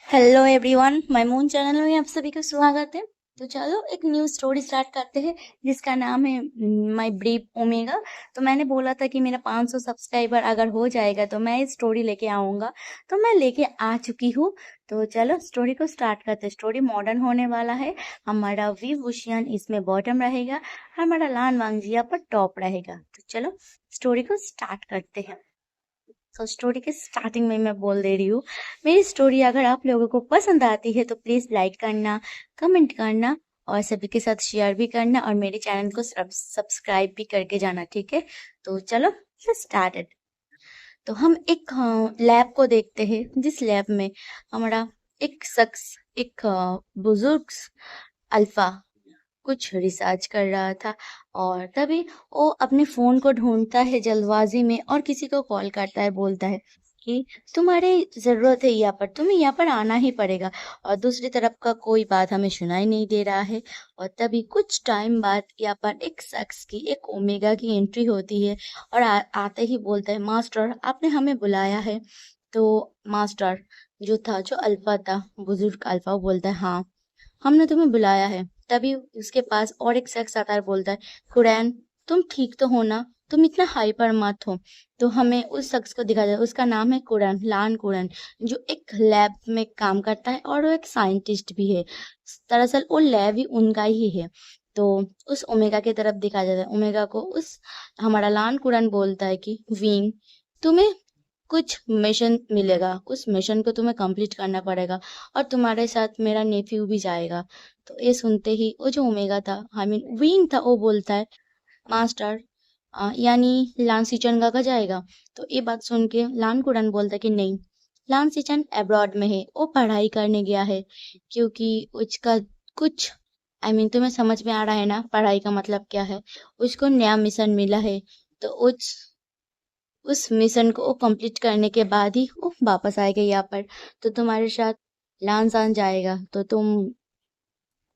Hello everyone, my moon channel में आप सभी का स्वागत है। तो चलो एक न्यू स्टोरी स्टार्ट करते हैं जिसका नाम है माय ब्रीफ ओमेगा। तो मैंने बोला था कि मेरा 500 सब्सक्राइबर अगर हो जाएगा तो मैं स्टोरी लेके आऊँगा, तो मैं लेके आ चुकी हूँ। तो चलो स्टोरी को स्टार्ट करते हैं। स्टोरी मॉडर्न होने वाला है। हमारा वी वुशियन इसमें बॉटम रहेगा, हमारा लान वांगजिया पर टॉप रहेगा। तो चलो स्टोरी को स्टार्ट करते हैं। तो स्टोरी के स्टार्टिंग में मैं बोल दे रही हूँ, मेरी स्टोरी अगर आप लोगों को पसंद आती है तो प्लीज लाइक करना, कमेंट करना और सभी के साथ शेयर भी करना और मेरे चैनल को सब्सक्राइब भी करके जाना, ठीक है। तो चलो स्टार्टेड। तो हम एक लैब को देखते हैं जिस लैब में हमारा एक शख्स, एक बुजुर्ग अल्फा कुछ रिसर्च कर रहा था। और तभी वो अपने फोन को ढूंढता है जल्दबाजी में और किसी को कॉल करता है, बोलता है कि तुम्हारी जरूरत है यहाँ पर, तुम्हें यहाँ पर आना ही पड़ेगा। और दूसरी तरफ का कोई बात हमें सुनाई नहीं दे रहा है। और तभी कुछ टाइम बाद यहाँ पर एक शख्स की, एक ओमेगा की एंट्री होती है और आते ही बोलता है, मास्टर आपने हमें बुलाया है। तो मास्टर जो था, जो अल्फा था, बुजुर्ग अल्फा, वो बोलता है हाँ, हमने तुम्हें बुलाया है। तभी उसके पास और एक शख्स आता है, बोलता है, कुरैन तुम ठीक तो हो ना, तुम इतना हाइपर मत हो। तो हमें उस शख्स को दिखाया जाए, उसका नाम है कुरैन, लान कुरैन, जो एक लैब में काम करता है और वो एक साइंटिस्ट भी है। दरअसल वो लैब ही उनका ही है। तो उस ओमेगा की तरफ दिखाया जाता है। ओमेगा को उस हमारा लान कुरैन बोलता है कि विंग, तुम्हें कुछ मिशन मिलेगा, उस मिशन को तुम्हें कंप्लीट करना पड़ेगा और तुम्हारे साथ मेरा नेफ्यू भी जाएगा। तो ये सुनते ही वो जो ओमेगा था, आई मीन विंग था, वो बोलता है, मास्टर यानी लान सिचन का जाएगा। तो ये बात सुन के लान कुरन बोलता है कि नहीं, लान सिचन अब्रॉड में है, वो पढ़ाई करने गया है। क्योंकि उसका कुछ, आई मीन तुम्हें समझ में आ रहा है ना पढ़ाई का मतलब क्या है। उसको नया मिशन मिला है। तो उस मिशन को कंप्लीट करने के बाद ही वो वापस आएगा यहाँ पर। तो तुम्हारे साथ लान जाएगा, तो तुम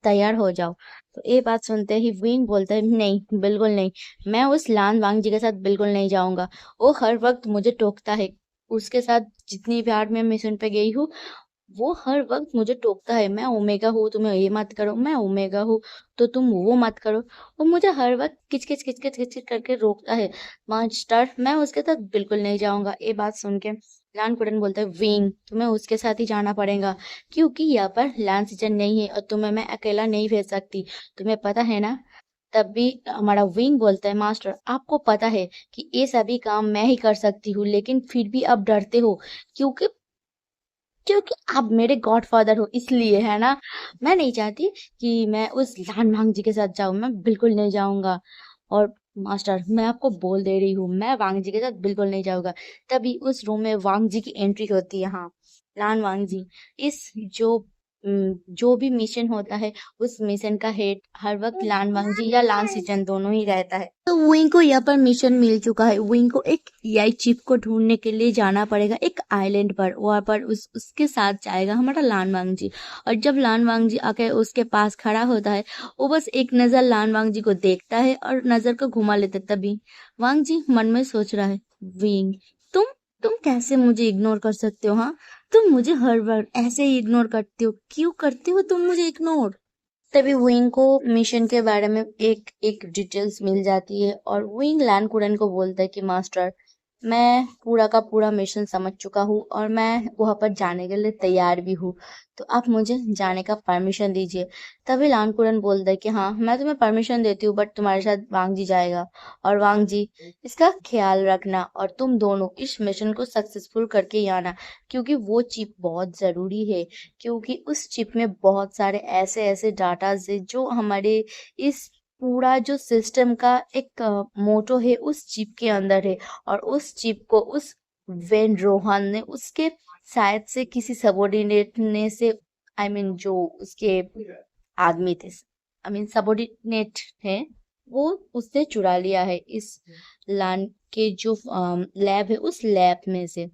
तैयार हो जाओ। तो ये बात सुनते ही विंग बोलता है, नहीं बिल्कुल नहीं, मैं उस लान वांग जी के साथ बिल्कुल नहीं जाऊंगा। वो हर वक्त मुझे टोकता है। उसके साथ जितनी बार मैं मिशन पे गई हूँ, वो हर वक्त मुझे टोकता है, मैं ओमेगा हूँ, तुम्हें ये मत करो, मैं ओमेगा हूँ तो तुम वो मत करो। वो मुझे हर वक्त किच किच किच किच किच करके रोकता है। मास्टर मैं उसके साथ बिल्कुल नहीं जाऊंगा। ये बात सुन के लान कुडन बोलता है, विंग तुम्हें उसके साथ ही जाना पड़ेगा, क्योंकि यहाँ पर लान सीजन नहीं है और तुम्हें मैं अकेला नहीं भेज सकती, तुम्हें पता है ना। तब भी हमारा विंग बोलता है, मास्टर आपको पता है कि ये सभी काम मैं ही कर सकती हूँ, लेकिन फिर भी आप डरते हो, क्योंकि क्योंकि आप मेरे गॉडफादर हो, इसलिए है ना। मैं नहीं चाहती कि मैं उस लान वांग जी के साथ जाऊं, मैं बिल्कुल नहीं जाऊंगा। और मास्टर मैं आपको बोल दे रही हूँ, मैं वांग जी के साथ बिल्कुल नहीं जाऊंगा। तभी उस रूम में वांग जी की एंट्री होती है। हाँ, लान वांग जी, इस जो भी मिशन होता है, उस मिशन का हेड हर वक्त लान वांग जी या लान सिचन दोनों ही रहता है। तो विंग को यहाँ पर मिशन मिल चुका है। विंग को एक एआई चिप को ढूंढने के लिए जाना पड़ेगा एक आइलैंड पर। वहां पर उसके साथ जाएगा हमारा लान वांग जी। और जब लान वांग जी आके उसके पास खड़ा होता है, वो बस एक नजर लान वांग जी को देखता है और नजर को घुमा लेता है। तभी वांग जी मन में सोच रहा है, विंग तुम तुम कैसे मुझे इग्नोर कर सकते हो? हाँ, तुम मुझे हर बार ऐसे ही इग्नोर करते हो, क्यों करते हो तुम मुझे इग्नोर? तभी विंग को मिशन के बारे में एक एक डिटेल्स मिल जाती है और विंग लैन कुरन को बोलता है कि मास्टर मैं पूरा का पूरा मिशन समझ चुका हूँ और मैं वहां पर जाने के लिए तैयार भी हूँ। तो आप मुझे जाने का परमिशन दीजिए। तभी लान कुरन बोलता है कि हाँ, मैं तुम्हें परमिशन देती हूँ, बट तुम्हारे साथ वांग जी जाएगा। और वांग जी, इसका ख्याल रखना और तुम दोनों इस मिशन को सक्सेसफुल करके ही आना, क्योंकि वो चिप बहुत जरूरी है। क्योंकि उस चिप में बहुत सारे ऐसे ऐसे डाटा है जो हमारे इस पूरा जो सिस्टम का एक मोटो है, उस चिप के अंदर है। और उस चिप को उस वेन रोहन ने उसके शायद से किसी सबॉर्डिनेट ने से, आई मीन जो उसके आदमी थे, आई मीन सबॉर्डिनेट है, वो उसने चुरा लिया है इस लान के जो लैब है, उस लैब में से।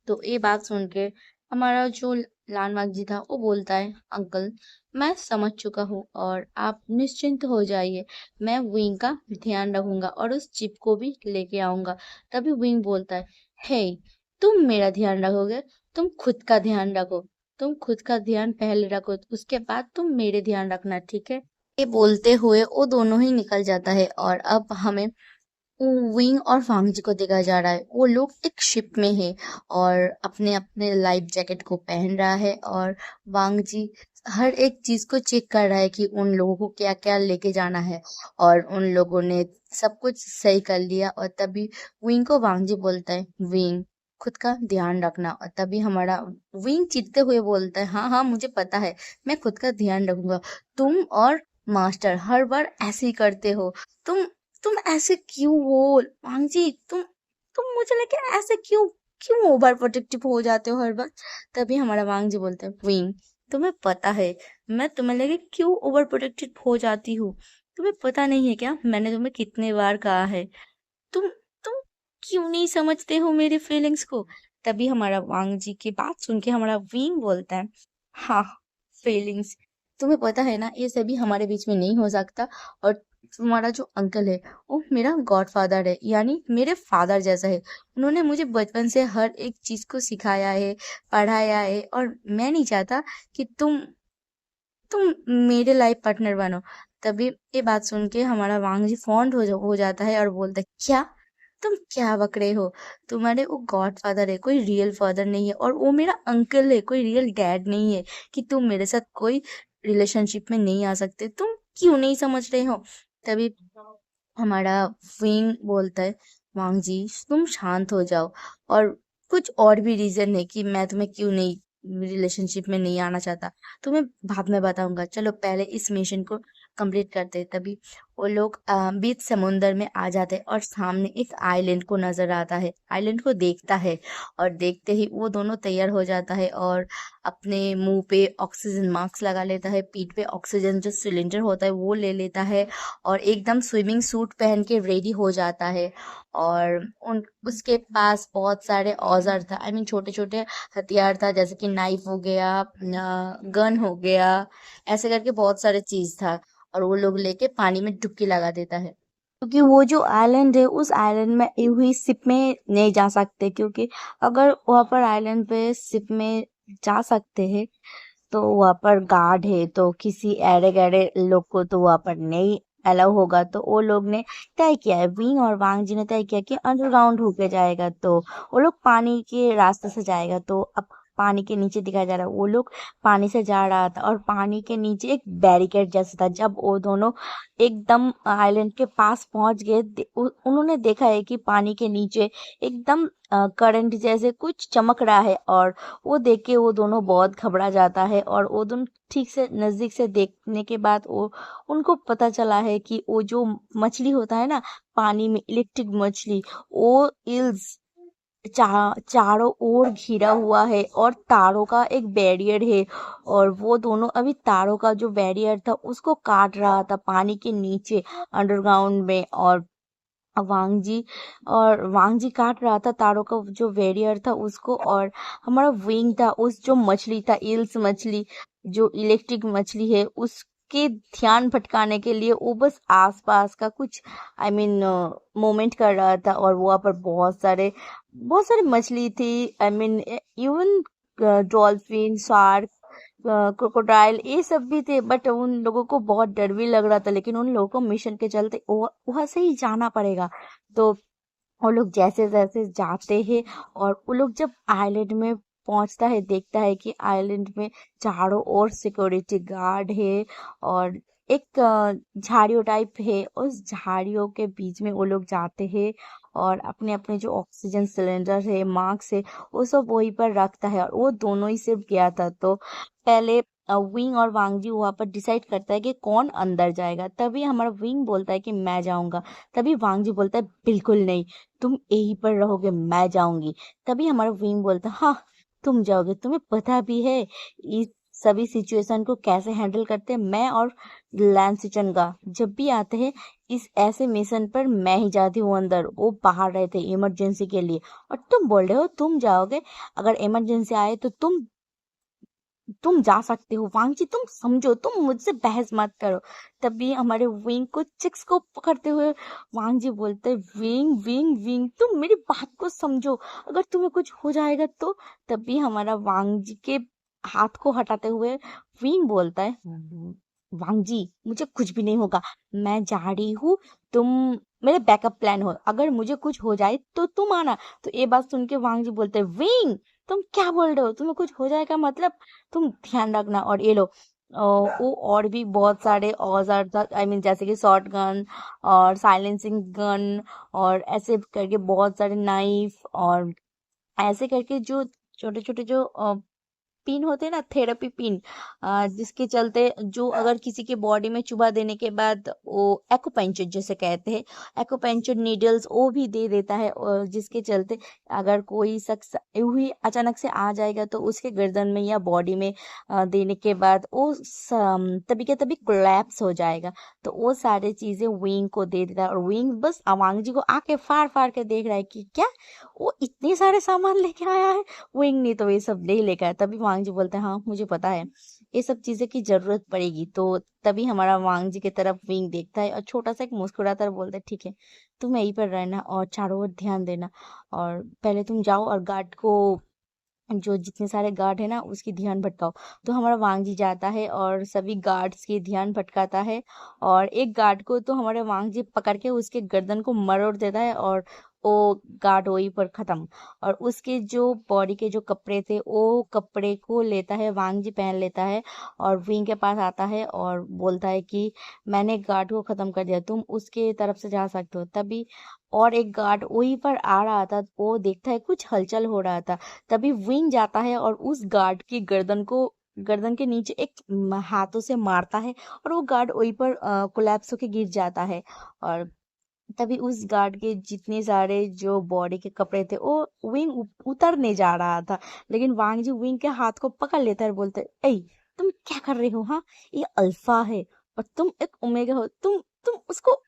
तो ये बात सुन के हमारा जो लान वाग जी था, वो बोलता है, अंकल मैं समझ चुका हूँ और आप निश्चिंत हो जाइए, मैं विंग का ध्यान रखूंगा और उस चिप को भी लेके आऊंगा। तभी विंग बोलता है, हे तुम मेरा ध्यान रखोगे, तुम खुद का ध्यान रखो। तुम खुद का ध्यान पहले रखो, उसके बाद तुम मेरे ध्यान रखना, ठीक है। ये बोलते हुए वो दोनों ही निकल जाता है और अब हमें विंग और फांग जी को देखा जा रहा है। वो लोग एक शिप में है और अपने अपने लाइफ जैकेट को पहन रहा है, और वांग जी हर एक चीज को चेक कर रहा है कि उन लोगों को क्या क्या लेके जाना है, और उन लोगों ने सब कुछ सही कर लिया। और तभी विंग को वांग जी बोलता है, विंग खुद का ध्यान रखना। और तभी हमारा विंग चिढ़ते हुए बोलता है, हाँ हाँ मुझे पता है, मैं खुद का ध्यान रखूंगा। तुम और मास्टर हर बार ऐसे ही करते हो। तुम तुम ऐसे क्यों हो वांग जी? तुम मुझे लेके ऐसे क्यों क्यों ओवर प्रोटेक्टिव हो जाते हो हर वक्त? तभी हमारा वांग जी बोलते हैं, विंग तुम्हें पता है मैं तुम्हें लेके क्यों ओवर प्रोटेक्टिव हो जाती हूँ? तुम्हें पता नहीं है क्या, मैंने तुम्हें कितने बार कहा है? तुम क्यों नहीं समझते हो मेरी फीलिंग्स को? तभी हमारा वांग जी की बात सुन के हमारा विंग बोलता है, हाँ फीलिंग्स, तुम्हें पता है ना ये सभी हमारे बीच में नहीं हो सकता। और तुम्हारा जो अंकल है वो मेरा गॉडफादर है, यानी मेरे फादर जैसा है। उन्होंने मुझे बचपन से हर एक चीज को सिखाया है, पढ़ाया है, और मैं नहीं चाहता कि तुम मेरे लाइफ पार्टनर बनो। तभी ये बात सुन के हमारा वांग जी फॉन्ड हो जाता है और बोलता है, क्या तुम क्या बक रहे हो? तुम्हारे वो गॉड फादर है, कोई रियल फादर नहीं है, और वो मेरा अंकल है, कोई रियल डैड नहीं है कि तुम मेरे साथ कोई रिलेशनशिप में नहीं आ सकते। तुम क्यों नहीं समझ रहे हो? तभी हमारा विंग बोलता है, वांग जी तुम शांत हो जाओ, और कुछ और भी रीजन है कि मैं तुम्हें क्यों नहीं रिलेशनशिप में नहीं आना चाहता, तुम्हें बाद में बताऊंगा। चलो पहले इस मिशन को कंप्लीट करते हैं। तभी वो लोग बीच समुंदर में आ जाते हैं और सामने एक आइलैंड को नजर आता है, आइलैंड को देखता है, और देखते ही वो दोनों तैयार हो जाता है और अपने मुंह पे ऑक्सीजन मास्क लगा लेता है, पीठ पे ऑक्सीजन जो सिलेंडर होता है वो ले लेता है, और एकदम स्विमिंग सूट पहन के रेडी हो जाता है। और उन उसके पास बहुत सारे औजार था, आई मीन छोटे छोटे हथियार था, जैसे कि नाइफ हो गया, गन हो गया, ऐसे करके बहुत सारे चीज था। और वो लोग लेके पानी में डुबकी लगा देता है, क्योंकि वो जो आइलैंड है उस आइलैंड में हुई शिप में नहीं जा सकते, क्योंकि अगर वहां पर आइलैंड पे शिप में जा सकते हैं तो वहां पर गार्ड है, तो किसी एड़े गैड़े लोग को तो वहां पर नहीं अलाउ होगा। तो वो लोग ने तय किया है, विंग और वांग जी ने तय किया कि अंडरग्राउंड होके जाएगा, तो वो लोग पानी के रास्ते से जाएगा। तो अब पानी के नीचे दिखाया जा रहा है, वो लोग पानी से जा रहा था और पानी के नीचे एक बैरिकेड जैसा था। जब वो दोनों एकदम आइलैंड के पास पहुंच गए, उन्होंने देखा है कि पानी के नीचे एकदम करंट जैसे कुछ चमक रहा है, और वो देख के वो दोनों बहुत घबरा जाता है। और वो दोनों ठीक से नजदीक से देखने के बाद वो उनको पता चला है कि वो जो मछली होता है ना, पानी में इलेक्ट्रिक मछली, वो इल्स चारों ओर घिरा हुआ है और तारों का एक बैरियर है। और वो दोनों अभी तारों का जो बैरियर था उसको काट रहा था पानी के नीचे अंडरग्राउंड में। और वांग जी काट रहा था तारों का जो बैरियर था उसको। और हमारा विंग था, उस जो मछली था, इल्स मछली, जो इलेक्ट्रिक मछली है, उसके ध्यान भटकाने के लिए वो बस आसपास का कुछ आई मीन मोमेंट कर रहा था। और वहाँ पर बहुत सारे मछली थी, I mean even dolphin, shark, crocodile, ये सब भी थे। बट उन लोगों को बहुत डर भी लग रहा था, लेकिन उन लोगों को मिशन के चलते वहां से ही जाना पड़ेगा। तो वो लोग जैसे जैसे जाते हैं, और वो लोग जब आइलैंड में पहुंचता है, देखता है कि आइलैंड में चारों ओर सिक्योरिटी गार्ड है, और एक झाड़ियों टाइप है, उस झाड़ियों के बीच में वो लोग जाते हैं, और अपने अपने जो ऑक्सीजन सिलेंडर है, मास्क है, वो सब वहीं पर रखता है। और वो दोनों ही सिर्फ गया था। तो पहले विंग और वांगजी वहां पर डिसाइड करता है कि कौन अंदर जाएगा। तभी हमारा विंग बोलता है कि मैं जाऊंगा। तभी वांगजी बोलता है, बिल्कुल नहीं, तुम यहीं पर रहोगे, मैं जाऊंगी। तभी हमारा विंग बोलता है, हाँ तुम जाओगे, तुम्हें पता भी है इस सभी सिचुएशन को कैसे हैंडल करते हैं। मैं और लैंस चनगा जब भी आते हैं इस ऐसे मिशन पर, मैं ही जाती हूँ अंदर, वो बाहर रहते इमरजेंसी के लिए। और तुम बोल रहे हो तुम जाओगे, अगर इमरजेंसी आए तो तुम जा सकते हो। वांगजी तुम समझो, तुम मुझसे बहस मत करो। तभी हमारे विंग को चिक्स को पकड़ते हुए वांगजी बोलते, विंग विंग विंग तुम मेरी बात को समझो, अगर तुम्हें कुछ हो जाएगा तो। तभी हमारा वांगजी के हाथ को हटाते हुए विंग बोलता है, वांग जी मुझे कुछ भी नहीं होगा, मैं जा रही हूँ, तुम मेरे बैकअप प्लान हो, अगर मुझे कुछ हो जाए तो तुम आना। तो ये बात सुन के वांग जी बोलते हैं, विंग तुम क्या बोल रहे हो, तुम्हें कुछ हो जाएगा मतलब, तुम ध्यान रखना। और ये लो वो और भी बहुत सारे औजार था, आई मीन जैसे कि शॉर्ट गन और साइलेंसिंग गन और ऐसे करके बहुत सारे नाइफ और ऐसे करके जो छोटे छोटे जो पिन होते हैं ना, थेरेपी पिन, जिसके चलते जो अगर किसी के बॉडी में चुबा देने के बाद वो एक्यूपंक्चर जैसे कहते हैं, एक्यूपंक्चर नीडल्स वो भी दे देता है, और जिसके चलते अगर कोई शख्स यूं ही अचानक से आ जाएगा तो उसके गर्दन में या बॉडी में देने के बाद वो तभी के तभी कोलैप्स हो जाएगा। तो वो सारी चीजें विंग को दे देता है, और विंग बस अवांग जी को आके फाड़ फाड़ के देख रहा है कि क्या वो इतने सारे सामान लेके आया है, विंग ने तो ये सब नहीं लेकर आया। तभी वांग जी बोलते हैं, हाँ मुझे पता है ये सब चीजें की जरूरत पड़ेगी। तो तभी हमारा वांग जी की तरफ विंग देखता है और छोटा सा एक मुस्कुराता है और बोलता है, ठीक है तुम यहीं पर रहना और चारों ओर ध्यान देना, और पहले तुम जाओ और गार्ड को, जो जितने सारे गार्ड है ना उसकी ध्यान भटकाओ। तो हमारा वांग जी जाता है और सभी गार्ड्स की ध्यान भटकाता है, और एक गार्ड को तो हमारे वांग जी पकड़ के उसके गर्दन को मरोड़ देता है, और वो गार्ड वहीं पर खत्म। और उसके जो बॉडी के जो कपड़े थे वो कपड़े को लेता है वांग जी, पहन लेता है और विंग के पास आता है और बोलता है कि मैंने गार्ड को खत्म कर दिया, तुम उसके तरफ से जा सकते हो। तभी और एक गार्ड वहीं पर आ रहा था, वो देखता है कुछ हलचल हो रहा था। तभी विंग जाता है और उस गार्ड की गर्दन के नीचे एक हाथों से मारता है, और वो गार्ड वहीं पर कोलैप्स होके गिर जाता है। और तभी उस गार्ड के जितने सारे जो बॉडी के कपड़े थे वो विंग उतरने जा रहा था, लेकिन वांग जी विंग के हाथ को पकड़ लेता है और बोलते, ए तुम क्या कर रहे हो, हाँ ये अल्फा है और तुम एक ओमेगा हो, तुम उसको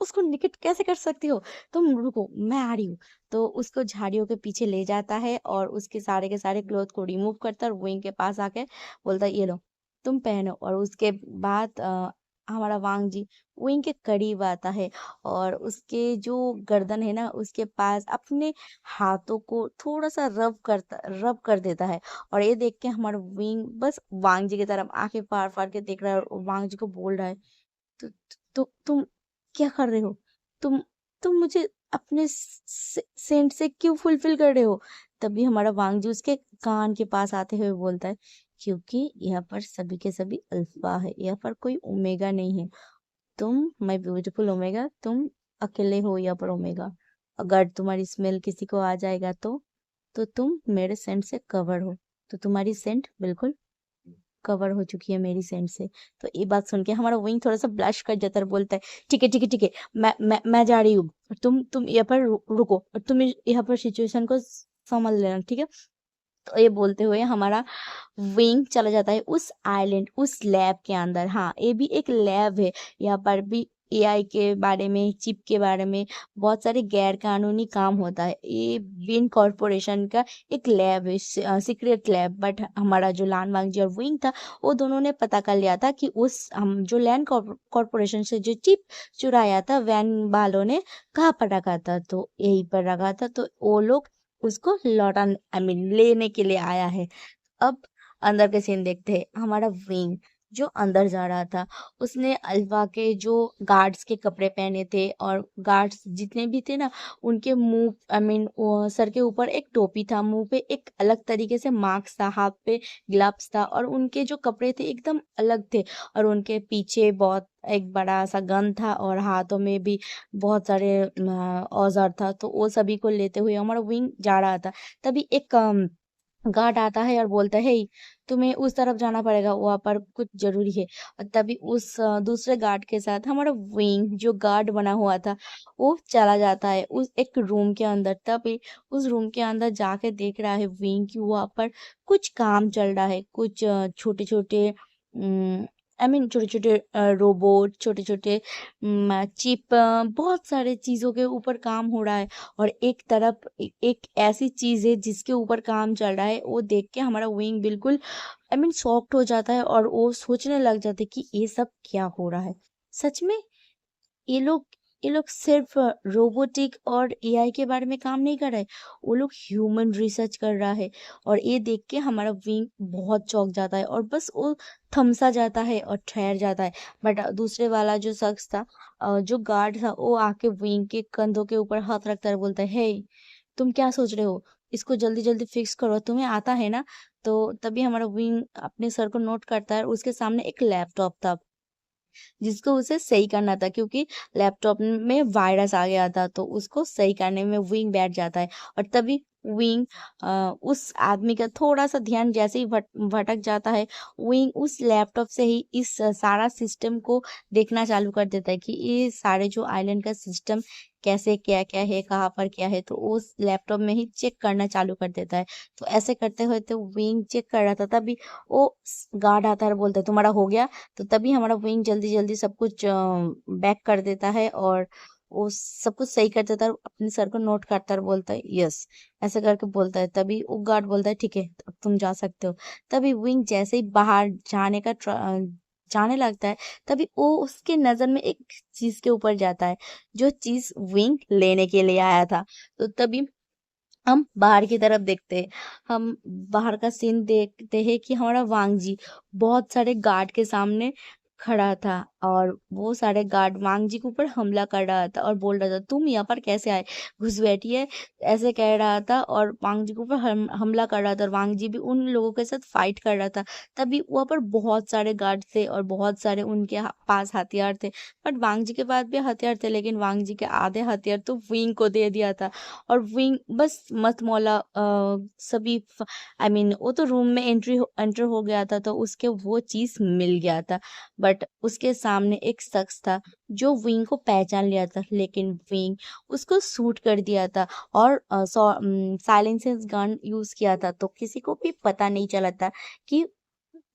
उसको निकट कैसे कर सकती हो, तुम रुको मैं आ रही हूँ। तो उसको झाड़ियों के पीछे ले जाता है और उसके सारे के सारे क्लोथ को रिमूव करता है और विंग के पास आके बोलता है, ये लो तुम पहनो। और उसके बाद हमारा वांग जी विंग के करीब आता है और उसके जो गर्दन है ना उसके पास अपने हाथों को थोड़ा सा रब कर देता है। और ये देख के हमारा विंग बस वांग जी की तरफ आंखें फाड़ फाड़ के देख रहा है और वांग जी को बोल रहा है, तुम क्या कर रहे हो, तुम तुम मुझे अपने सेंट से क्यों फुलफिल कर रहे हो। तभी हमारा वांगजी उसके कान के पास आते हुए बोलता है, क्योंकि यहाँ पर सभी के सभी अल्फा है, यहाँ पर कोई ओमेगा नहीं है, तुम माय ब्यूटीफुल ओमेगा, तुम अकेले हो यहाँ पर ओमेगा, अगर तुम्हारी स्मेल किसी को आ जाएगा तो तुम मेरे सेंट से कवर हो। तो तुम्हारी सेंट बिल्कुल कवर हो चुकी है मेरी सेंड से। तो ये बात सुन के हमारा विंग थोड़ा सा ब्लश कर जाता है और बोलता है, ठीक है ठीक है ठीक है, मैं जा रही हूँ, तुम यहाँ पर रुको और तुम यहाँ पर सिचुएशन को समझ लेना, ठीक है। तो ये बोलते हुए हमारा विंग चला जाता है उस आइलैंड, उस लैब के अंदर। हाँ ये भी एक लैब है, यहाँ पर भी एआई के बारे में, चिप के बारे में बहुत सारे गैर कानूनी काम होता है। ये विन कॉरपोरेशन का एक लैब है, सीक्रेट लैब। बट हमारा जो लान वांगजी और विंग था वो दोनों ने पता कर लिया था कि उस हम जो लैंड कॉरपोरेशन से जो चिप चुराया था वैन वालों ने कहाँ पर रखा था, तो यहीं पर रखा था। तो वो लोग उसको लौटा, आई मीन लेने के लिए आया है। अब अंदर के सीन देखते हैं। हमारा विंग जो अंदर जा रहा था उसने अल्फा के जो गार्ड्स के कपड़े पहने थे, और गार्ड्स जितने भी थे ना उनके मुंह, आई मीन सर के ऊपर एक टोपी था, मुंह पे एक अलग तरीके से मास्क था, हाथ पे ग्लव्स था, और उनके जो कपड़े थे एकदम अलग थे। और उनके पीछे बहुत एक बड़ा सा गन था और हाथों में भी बहुत सारे औजार था। तो वो सभी को लेते हुए हमारा विंग जा रहा था। तभी एक गार्ड आता है और बोलता है, "हे, तुम्हें उस तरफ जाना पड़ेगा, वहां पर कुछ जरूरी है।" और तभी उस दूसरे गार्ड के साथ हमारा विंग जो गार्ड बना हुआ था वो चला जाता है उस एक रूम के अंदर। तभी उस रूम के अंदर जाके देख रहा है विंग की वहां पर कुछ काम चल रहा है, कुछ छोटे छोटे, आई मीन छोटे छोटे रोबोट, छोटे छोटे चिप, बहुत सारे चीजों के ऊपर काम हो रहा है। और एक तरफ एक ऐसी चीज है जिसके ऊपर काम चल रहा है, वो देख के हमारा विंग बिल्कुल, आई मीन शॉक्ड हो जाता है और वो सोचने लग जाता है कि ये सब क्या हो रहा है, सच में ये लोग ये लोग सिर्फ रोबोटिक और एआई के बारे में काम नहीं कर रहे, वो लोग ह्यूमन रिसर्च कर रहा है। और ये देख के हमारा विंग बहुत चौंक जाता है और बस वो थमसा जाता है और ठहर जाता है। बट दूसरे वाला जो शख्स था, जो गार्ड था, वो आके विंग के कंधों के ऊपर हाथ रखता है, बोलता है, हे तुम क्या सोच रहे हो, इसको जल्दी जल्दी फिक्स करो, तुम्हें आता है ना। तो तभी हमारा विंग अपने सर को नोट करता है और उसके सामने एक लैपटॉप था जिसको उसे सही करना था, क्योंकि लैपटॉप में वायरस आ गया था, तो उसको सही करने में विंग बैठ जाता है। और तभी विंग उस आदमी का थोड़ा सा ध्यान जैसे ही भटक जाता है, विंग उस लैपटॉप से ही इस सारा सिस्टम को देखना चालू कर देता है कि ये सारे जो आइलैंड का सिस्टम कैसे क्या क्या है, कहाँ पर क्या है, तो उस लैपटॉप में ही चेक करना चालू कर देता है। तो ऐसे करते हुए तो विंग चेक कर रहा था, तभी वो गार्ड आता है और बोलता है, तुम्हारा हो गया। तो तभी हमारा विंग जल्दी जल्दी सब कुछ बैक कर देता है और वो सब कुछ सही कर देता है और अपने सर को नोट करता है और बोलता है, यस, ऐसे करके बोलता है। तभी वो गार्ड बोलता है, ठीक है, अब तुम जा सकते हो। तभी विंग जैसे ही बाहर जाने लगता है, तभी वो उसके नजर में एक चीज के ऊपर जाता है, जो चीज विंग लेने के लिए आया था। तो तभी हम बाहर की तरफ देखते हैं, हम बाहर का सीन देखते हैं कि हमारा वांगजी बहुत सारे गार्ड के सामने खड़ा था और वो सारे गार्ड वांगजी के ऊपर हमला कर रहा था और बोल रहा था, तुम यहाँ पर कैसे आए, घुस बैठिए, ऐसे कह रहा था और वांगजी के ऊपर हमला कर रहा था और वांगजी भी उन लोगों के साथ फाइट कर रहा था। तभी वहाँ पर बहुत सारे गार्ड थे और बहुत सारे उनके पास हथियार थे। बट वांगजी के पास भी हथियार थे, लेकिन वांगजी के आधे हथियार तो विंग को दे दिया था। और विंग बस मत मौला सभी आई मीन वो तो रूम में एंटर हो गया था, तो उसके वो चीज मिल गया था। बट उसके सामने एक शख्स था जो विंग को पहचान लिया था, लेकिन विंग उसको शूट कर दिया था और साइलेंसर गन यूज किया था, तो किसी को भी पता नहीं चला था कि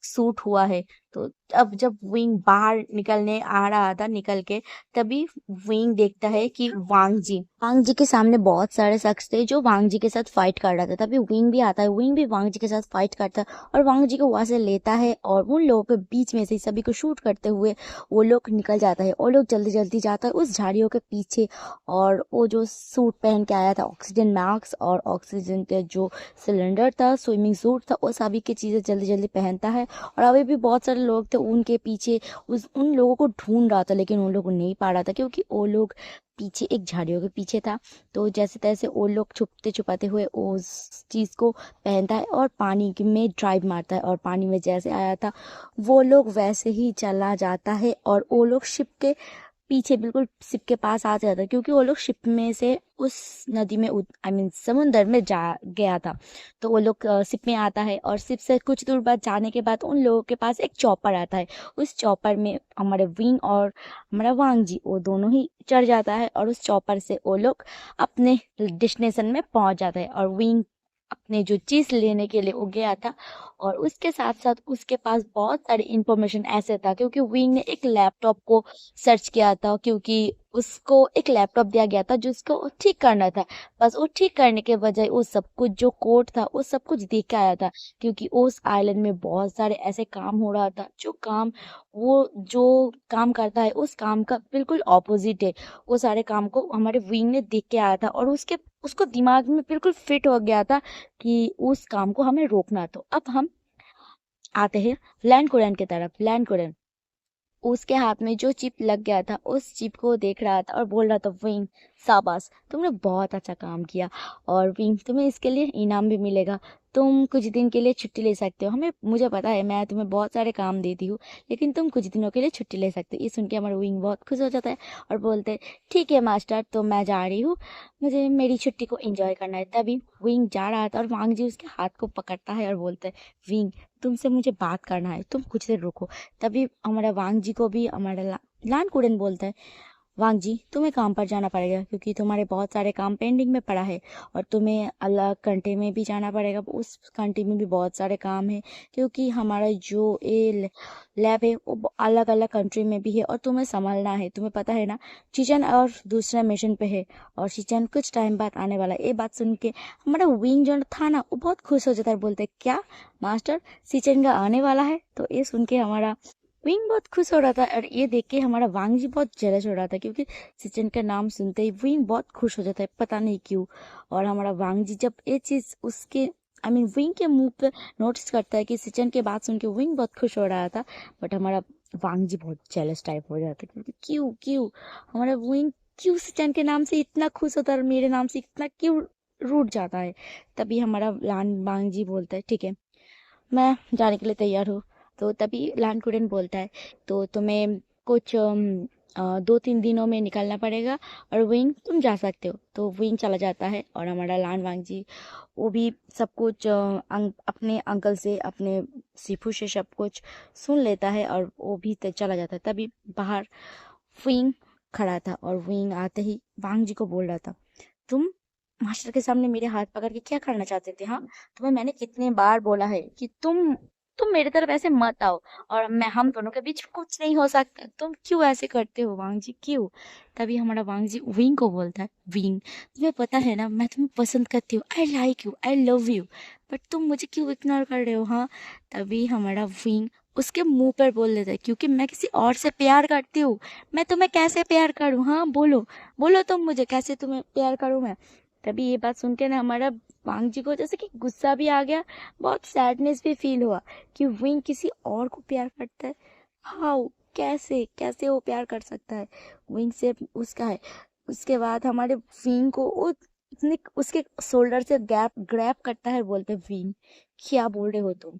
सूट हुआ है। तो अब जब विंग बाहर निकलने आ रहा था निकल के, तभी विंग देखता है कि वांग जी के सामने बहुत सारे शख्स थे जो वांग जी के साथ फाइट कर रहा था। तभी विंग भी आता है, विंग भी वांग जी के साथ फाइट करता है और वांग जी को वहां से लेता है और उन लोगों के बीच में से सभी को शूट करते हुए वो लोग निकल जाता है। वो लोग जल्दी जल्दी जाता है उस झाड़ियों के पीछे, और वो जो सूट पहन के आया था, ऑक्सीजन मास्क और ऑक्सीजन के जो सिलेंडर था, स्विमिंग सूट था, वो सभी की चीजें जल्दी जल्दी पहनता है। और अभी भी बहुत सारे लोग थे उनके पीछे, उन लोगों को ढूंढ रहा था, लेकिन उन लोगों को नहीं पा रहा था क्योंकि वो लोग पीछे एक झाड़ियों के पीछे था। तो जैसे तैसे वो लोग छुपते छुपाते हुए उस चीज को पहनता है और पानी में ड्राइव मारता है, और पानी में जैसे आया था वो लोग वैसे ही चला जाता है और वो लोग शिप के पीछे बिल्कुल शिप के पास आ जाता है, क्योंकि वो लोग शिप में से उस नदी में आई मीन समुंदर में जा गया था। तो वो लोग शिप में आता है और शिप से कुछ दूर बाद जाने के बाद उन लोगों के पास एक चॉपर आता है। उस चॉपर में हमारे विंग और हमारा वांग जी वो दोनों ही चढ़ जाता है और उस चॉपर से वो लोग अपने डेस्टिनेशन में पहुंच जाता है। और विंग अपने जो चीज लेने के लिए वो गया था, और उसके साथ साथ उसके पास बहुत सारी इंफॉर्मेशन ऐसे था, क्योंकि विंग ने एक लैपटॉप को सर्च किया था, क्योंकि उसको एक लैपटॉप दिया गया था जिसको वो ठीक करना था। बस वो ठीक करने के बजाय वो सब कुछ जो कोड था वो सब कुछ देख के आया था, क्योंकि उस आइलैंड में बहुत सारे ऐसे काम हो रहा था जो काम वो जो काम करता है उस काम का बिल्कुल ऑपोजिट है। वो सारे काम को हमारे विंग ने देख के आया था और उसके उसको दिमाग में बिल्कुल फिट हो गया था कि उस काम को हमें रोकना। तो अब हम आते हैं लैंड कोरियन की तरफ। लैंड कोरियन उसके हाथ में जो चिप लग गया था उस चिप को देख रहा था और बोल रहा था, विंग शाबाश, तुमने बहुत अच्छा काम किया और विंग तुम्हें इसके लिए इनाम भी मिलेगा। तुम कुछ दिन के लिए छुट्टी ले सकते हो, हमें मुझे पता है मैं तुम्हें बहुत सारे काम देती हूँ, लेकिन तुम कुछ दिनों के लिए छुट्टी ले सकते हो। ये सुन के हमारा विंग बहुत खुश हो जाता है और बोलते हैं, ठीक है मास्टर, तो मैं जा रही हूँ, मुझे मेरी छुट्टी को एंजॉय करना है। तभी विंग जा रहा था और वांग जी उसके हाथ को पकड़ता है और बोलते हैं, विंग तुमसे मुझे बात करना है, तुम कुछ देर रुको। तभी हमारा वांग जी को भी हमारा लान कुड़न बोलता है, वांग जी तुम्हें काम पर जाना पड़ेगा, क्योंकि तुम्हारे बहुत सारे काम पेंडिंग में पड़ा है और तुम्हें अलग कंट्री में भी जाना पड़ेगा। उस कंट्री में भी बहुत सारे काम है, क्योंकि हमारा जो ये लैब है वो अलग अलग कंट्री में भी है और तुम्हें संभालना है। तुम्हें पता है ना, चिचन और दूसरा मिशन पे है और चिचन कुछ टाइम बाद आने वाला है। ये बात सुन के हमारा विंग जो था ना वो बहुत खुश हो जाता है, बोलते क्या मास्टर, चिचन का आने वाला है। तो ये सुन के हमारा विंग बहुत खुश हो रहा था और ये देख के हमारा वांग जी बहुत जेलस हो रहा था, क्योंकि सिचन का नाम सुनते ही विंग बहुत खुश हो जाता है, पता नहीं क्यों। और हमारा वांग जी जब ये चीज उसके विंग के मुंह पे नोटिस करता है कि सिचन के बात सुन के विंग बहुत खुश हो रहा था, बट हमारा वांग जी बहुत जेलस टाइप हो जाता है, क्योंकि क्यों क्यों हमारा विंग क्यों सिचन के नाम से इतना खुश होता है और मेरे नाम से इतना क्यों रूठ जाता है। तभी हमारा लान वांग जी बोलता है ठीक है, मैं जाने के लिए तैयार हूँ। तो तभी लानकुड़न बोलता है तो तुम्हें कुछ 2-3 दिनों में निकलना पड़ेगा और विंग तुम जा सकते हो। तो विंग चला जाता है और हमारा लान वांग जी वो भी सब कुछ अपने अंकल से अपने सीफू से सब कुछ सुन लेता है और वो भी चला जाता है। तभी बाहर विंग खड़ा था और विंग आते ही वांग जी को बोल रहा था, तुम मास्टर के सामने मेरे हाथ पकड़ के क्या करना चाहते थे? हाँ, तुम्हें मैंने कितने बार बोला है कि तुम मेरी तरफ ऐसे मत आओ और मैं हम दोनों के बीच कुछ नहीं हो सकता, तुम क्यों ऐसे करते हो वांग जी, क्यों? तभी हमारा वांग जी विंग को बोलता है, विंग तुम्हें पता है ना मैं तुम्हें पसंद करती हूँ, I like you, I love you, but तुम मुझे क्यों इग्नोर कर रहे हो? हाँ। तभी हमारा विंग उसके मुंह पर बोल देता है, क्योंकि मैं किसी और से प्यार करती हूँ। मैं तुम्हें कैसे प्यार करूँ? हाँ बोलो, बोलो तुम मुझे कैसे तुम्हें प्यार करूँ मैं? तभी ये बात सुन के ना हमारा वांग जी को जैसे कि गुस्सा भी आ गया, बहुत सैडनेस भी फील हुआ कि विंग किसी और को प्यार करता है। हाउ, कैसे कैसे वो प्यार कर सकता है? विंग से उसका है। उसके बाद हमारे विंग को वो इतने उसके शोल्डर से गैप ग्रैब करता है, बोलते विंग क्या बोल रहे हो तुम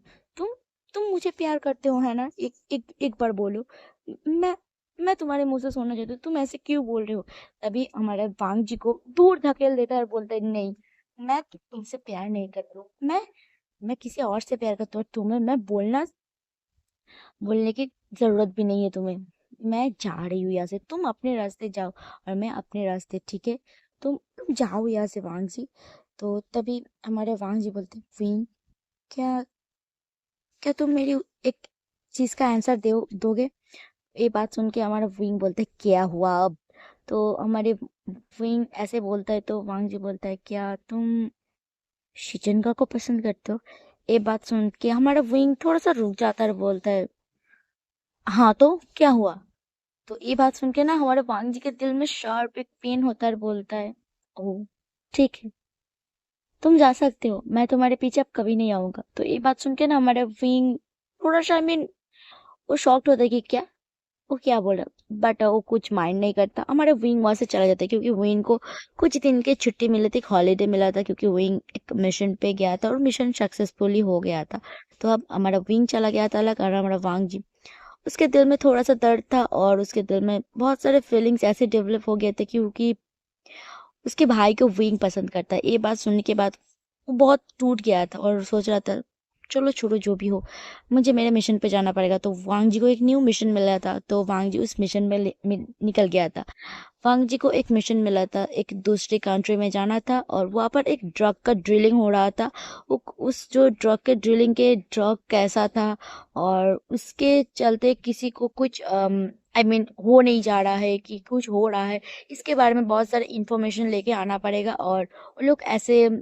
तुम मुझे प्यार करते हो है ना? एक बार बोलो, मैं मैं तुम्हारे मुंह से सुनना चाहती हूँ, तुम ऐसे क्यों बोल रहे हो? तभी हमारे वांग जी को दूर धकेल देता है और बोलता है, नहीं, मैं तुमसे प्यार नहीं करती हूँ, मैं किसी और से प्यार करता हूँ। तुम्हें मैं बोलने की जरूरत भी नहीं है तुम्हें। मैं जा रही हूँ यहाँ से, तुम अपने रास्ते जाओ और मैं अपने रास्ते, ठीक है? तुम जाओ यहाँ से वांग जी। तो तभी हमारे वांग जी बोलते, विंग क्या क्या तुम मेरी एक चीज का आंसर दोगे? ये बात सुन के हमारा विंग बोलता है, क्या हुआ अब? तो हमारे विंग ऐसे बोलता है तो वांग जी बोलता है, क्या तुम शिजनगा को पसंद करते हो? ये बात सुन के हमारा विंग थोड़ा सा रुक जाता है और बोलता है, हाँ तो क्या हुआ? तो ये बात सुन के ना हमारे वांग जी के दिल में शार्प एक पेन होता है और बोलता है, ओ ठीक है, तुम जा सकते हो, मैं तुम्हारे पीछे अब कभी नहीं आऊंगा। तो ये बात सुन के ना हमारे विंग थोड़ा सा वो शॉक्ड होता है कि क्या, वो क्या बोल रहा, बट वो कुछ माइंड नहीं करता। हमारा विंग वहां से चला जाता है, क्योंकि विंग को कुछ दिन की छुट्टी मिली थी, हॉलीडे मिला था, क्योंकि विंग एक मिशन पे गया था और मिशन सक्सेसफुली हो गया था। तो अब हमारा विंग चला गया था अलग, और हमारा वांग जी उसके दिल में थोड़ा सा दर्द था और उसके दिल में बहुत सारे फीलिंग्स ऐसे डेवलप हो गए थे, क्योंकि उसके भाई को विंग पसंद करता है। ये बात सुनने के बाद वो बहुत टूट गया था और सोच रहा था, चलो छोड़ो जो भी हो, मुझे मेरे मिशन पे जाना पड़ेगा। तो वांग जी को एक न्यू मिशन मिला था, तो वांग जी उस मिशन में निकल गया था। वांग जी को एक मिशन मिला था, एक दूसरे कंट्री में जाना था और वहाँ पर एक ड्रग का ड्रिलिंग हो रहा था। वो उस जो ड्रग के ड्रिलिंग के ड्रग कैसा था और उसके चलते किसी को कुछ हो नहीं जा रहा है कि कुछ हो रहा है, इसके बारे में बहुत सारे इंफॉर्मेशन लेके आना पड़ेगा। और वो लोग ऐसे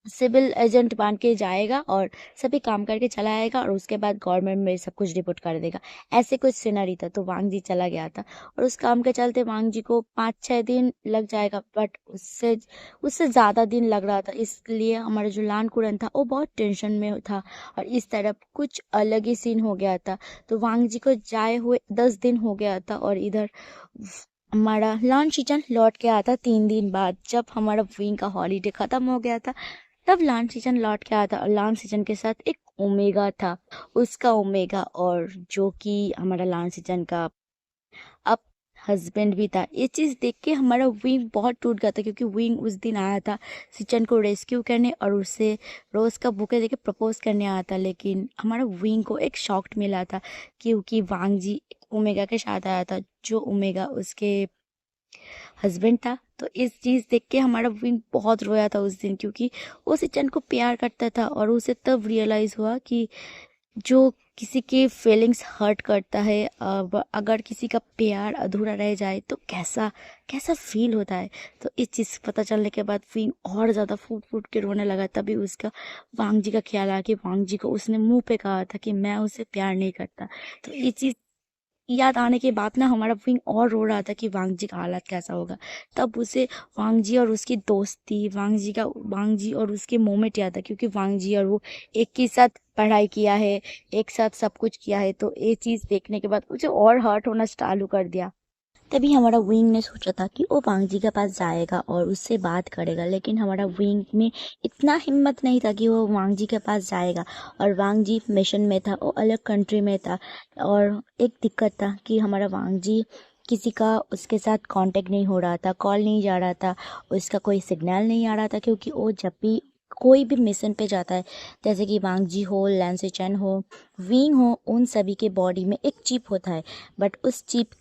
सिविल एजेंट बन के जाएगा और सभी काम करके चला आएगा और उसके बाद गवर्नमेंट में सब कुछ रिपोर्ट कर देगा। ऐसे कुछ सिनेरी था, तो वांग जी चला गया था और उस काम के चलते वांग जी को 5-6 दिन लग जाएगा, बट उससे उससे ज्यादा दिन लग रहा था। इसलिए हमारा जो लानकुरन था वो बहुत टेंशन में था और इस तरफ कुछ अलग ही सीन हो गया था। तो वांग जी को जाए हुए 10 दिन हो गया था और इधर हमारा लान सीजन लौट के आता 3 दिन बाद, जब हमारा विंग का हॉलीडे खत्म हो गया था। तब लान सीजन लौट के आया था और लान सीजन के साथ एक ओमेगा था, उसका ओमेगा, और जो कि हमारा लान सीजन का अब हस्बैंड भी था। ये चीज देख के हमारा विंग बहुत टूट गया था, क्योंकि विंग उस दिन आया था सिचन को रेस्क्यू करने और उससे रोज का बुके देके प्रपोज करने आया था। लेकिन हमारा विंग को एक शॉक मिला था, क्योंकि वांग जी ओमेगा के साथ आया था, जो ओमेगा उसके हस्बैंड था। तो इस चीज देख के हमारा विंग बहुत रोया था उस दिन, क्योंकि वो सिचन को प्यार करता था और उसे तब रियलाइज हुआ कि जो किसी के फीलिंग्स हर्ट करता है, अगर किसी का प्यार अधूरा रह जाए तो कैसा कैसा फील होता है। तो इस चीज पता चलने के बाद विंग और ज्यादा फूट फूट के रोने लगा। तभी उसका वांग जी का ख्याल आया कि वांग जी को उसने मुंह पे कहा था कि मैं उसे प्यार नहीं करता। तो ये चीज याद आने के बाद ना हमारा विंग और रो रहा था कि वांग जी का हालत कैसा होगा। तब उसे वांग जी और उसकी दोस्ती, वांग जी और उसके मोमेंट याद था, क्योंकि वांग जी और वो एक ही साथ पढ़ाई किया है, एक साथ सब कुछ किया है। तो ये चीज़ देखने के बाद मुझे और हर्ट होना चालू कर दिया। तभी हमारा विंग ने सोचा था कि वो वांग जी के पास जाएगा और उससे बात करेगा, लेकिन हमारा विंग में इतना हिम्मत नहीं था कि वो वांग जी के पास जाएगा। और वांग जी मिशन में था, वो अलग कंट्री में था। और एक दिक्कत था कि हमारा वांग जी किसी का उसके साथ कांटेक्ट नहीं हो रहा था, कॉल नहीं जा रहा था, उसका कोई सिग्नल नहीं आ रहा था, क्योंकि वो जब भी कोई भी मिशन पे जाता है, जैसे कि वांग जी हो, लैंसी चैन हो, विंग हो, उन सभी के बॉडी में एक चिप होता है। बट उस चिप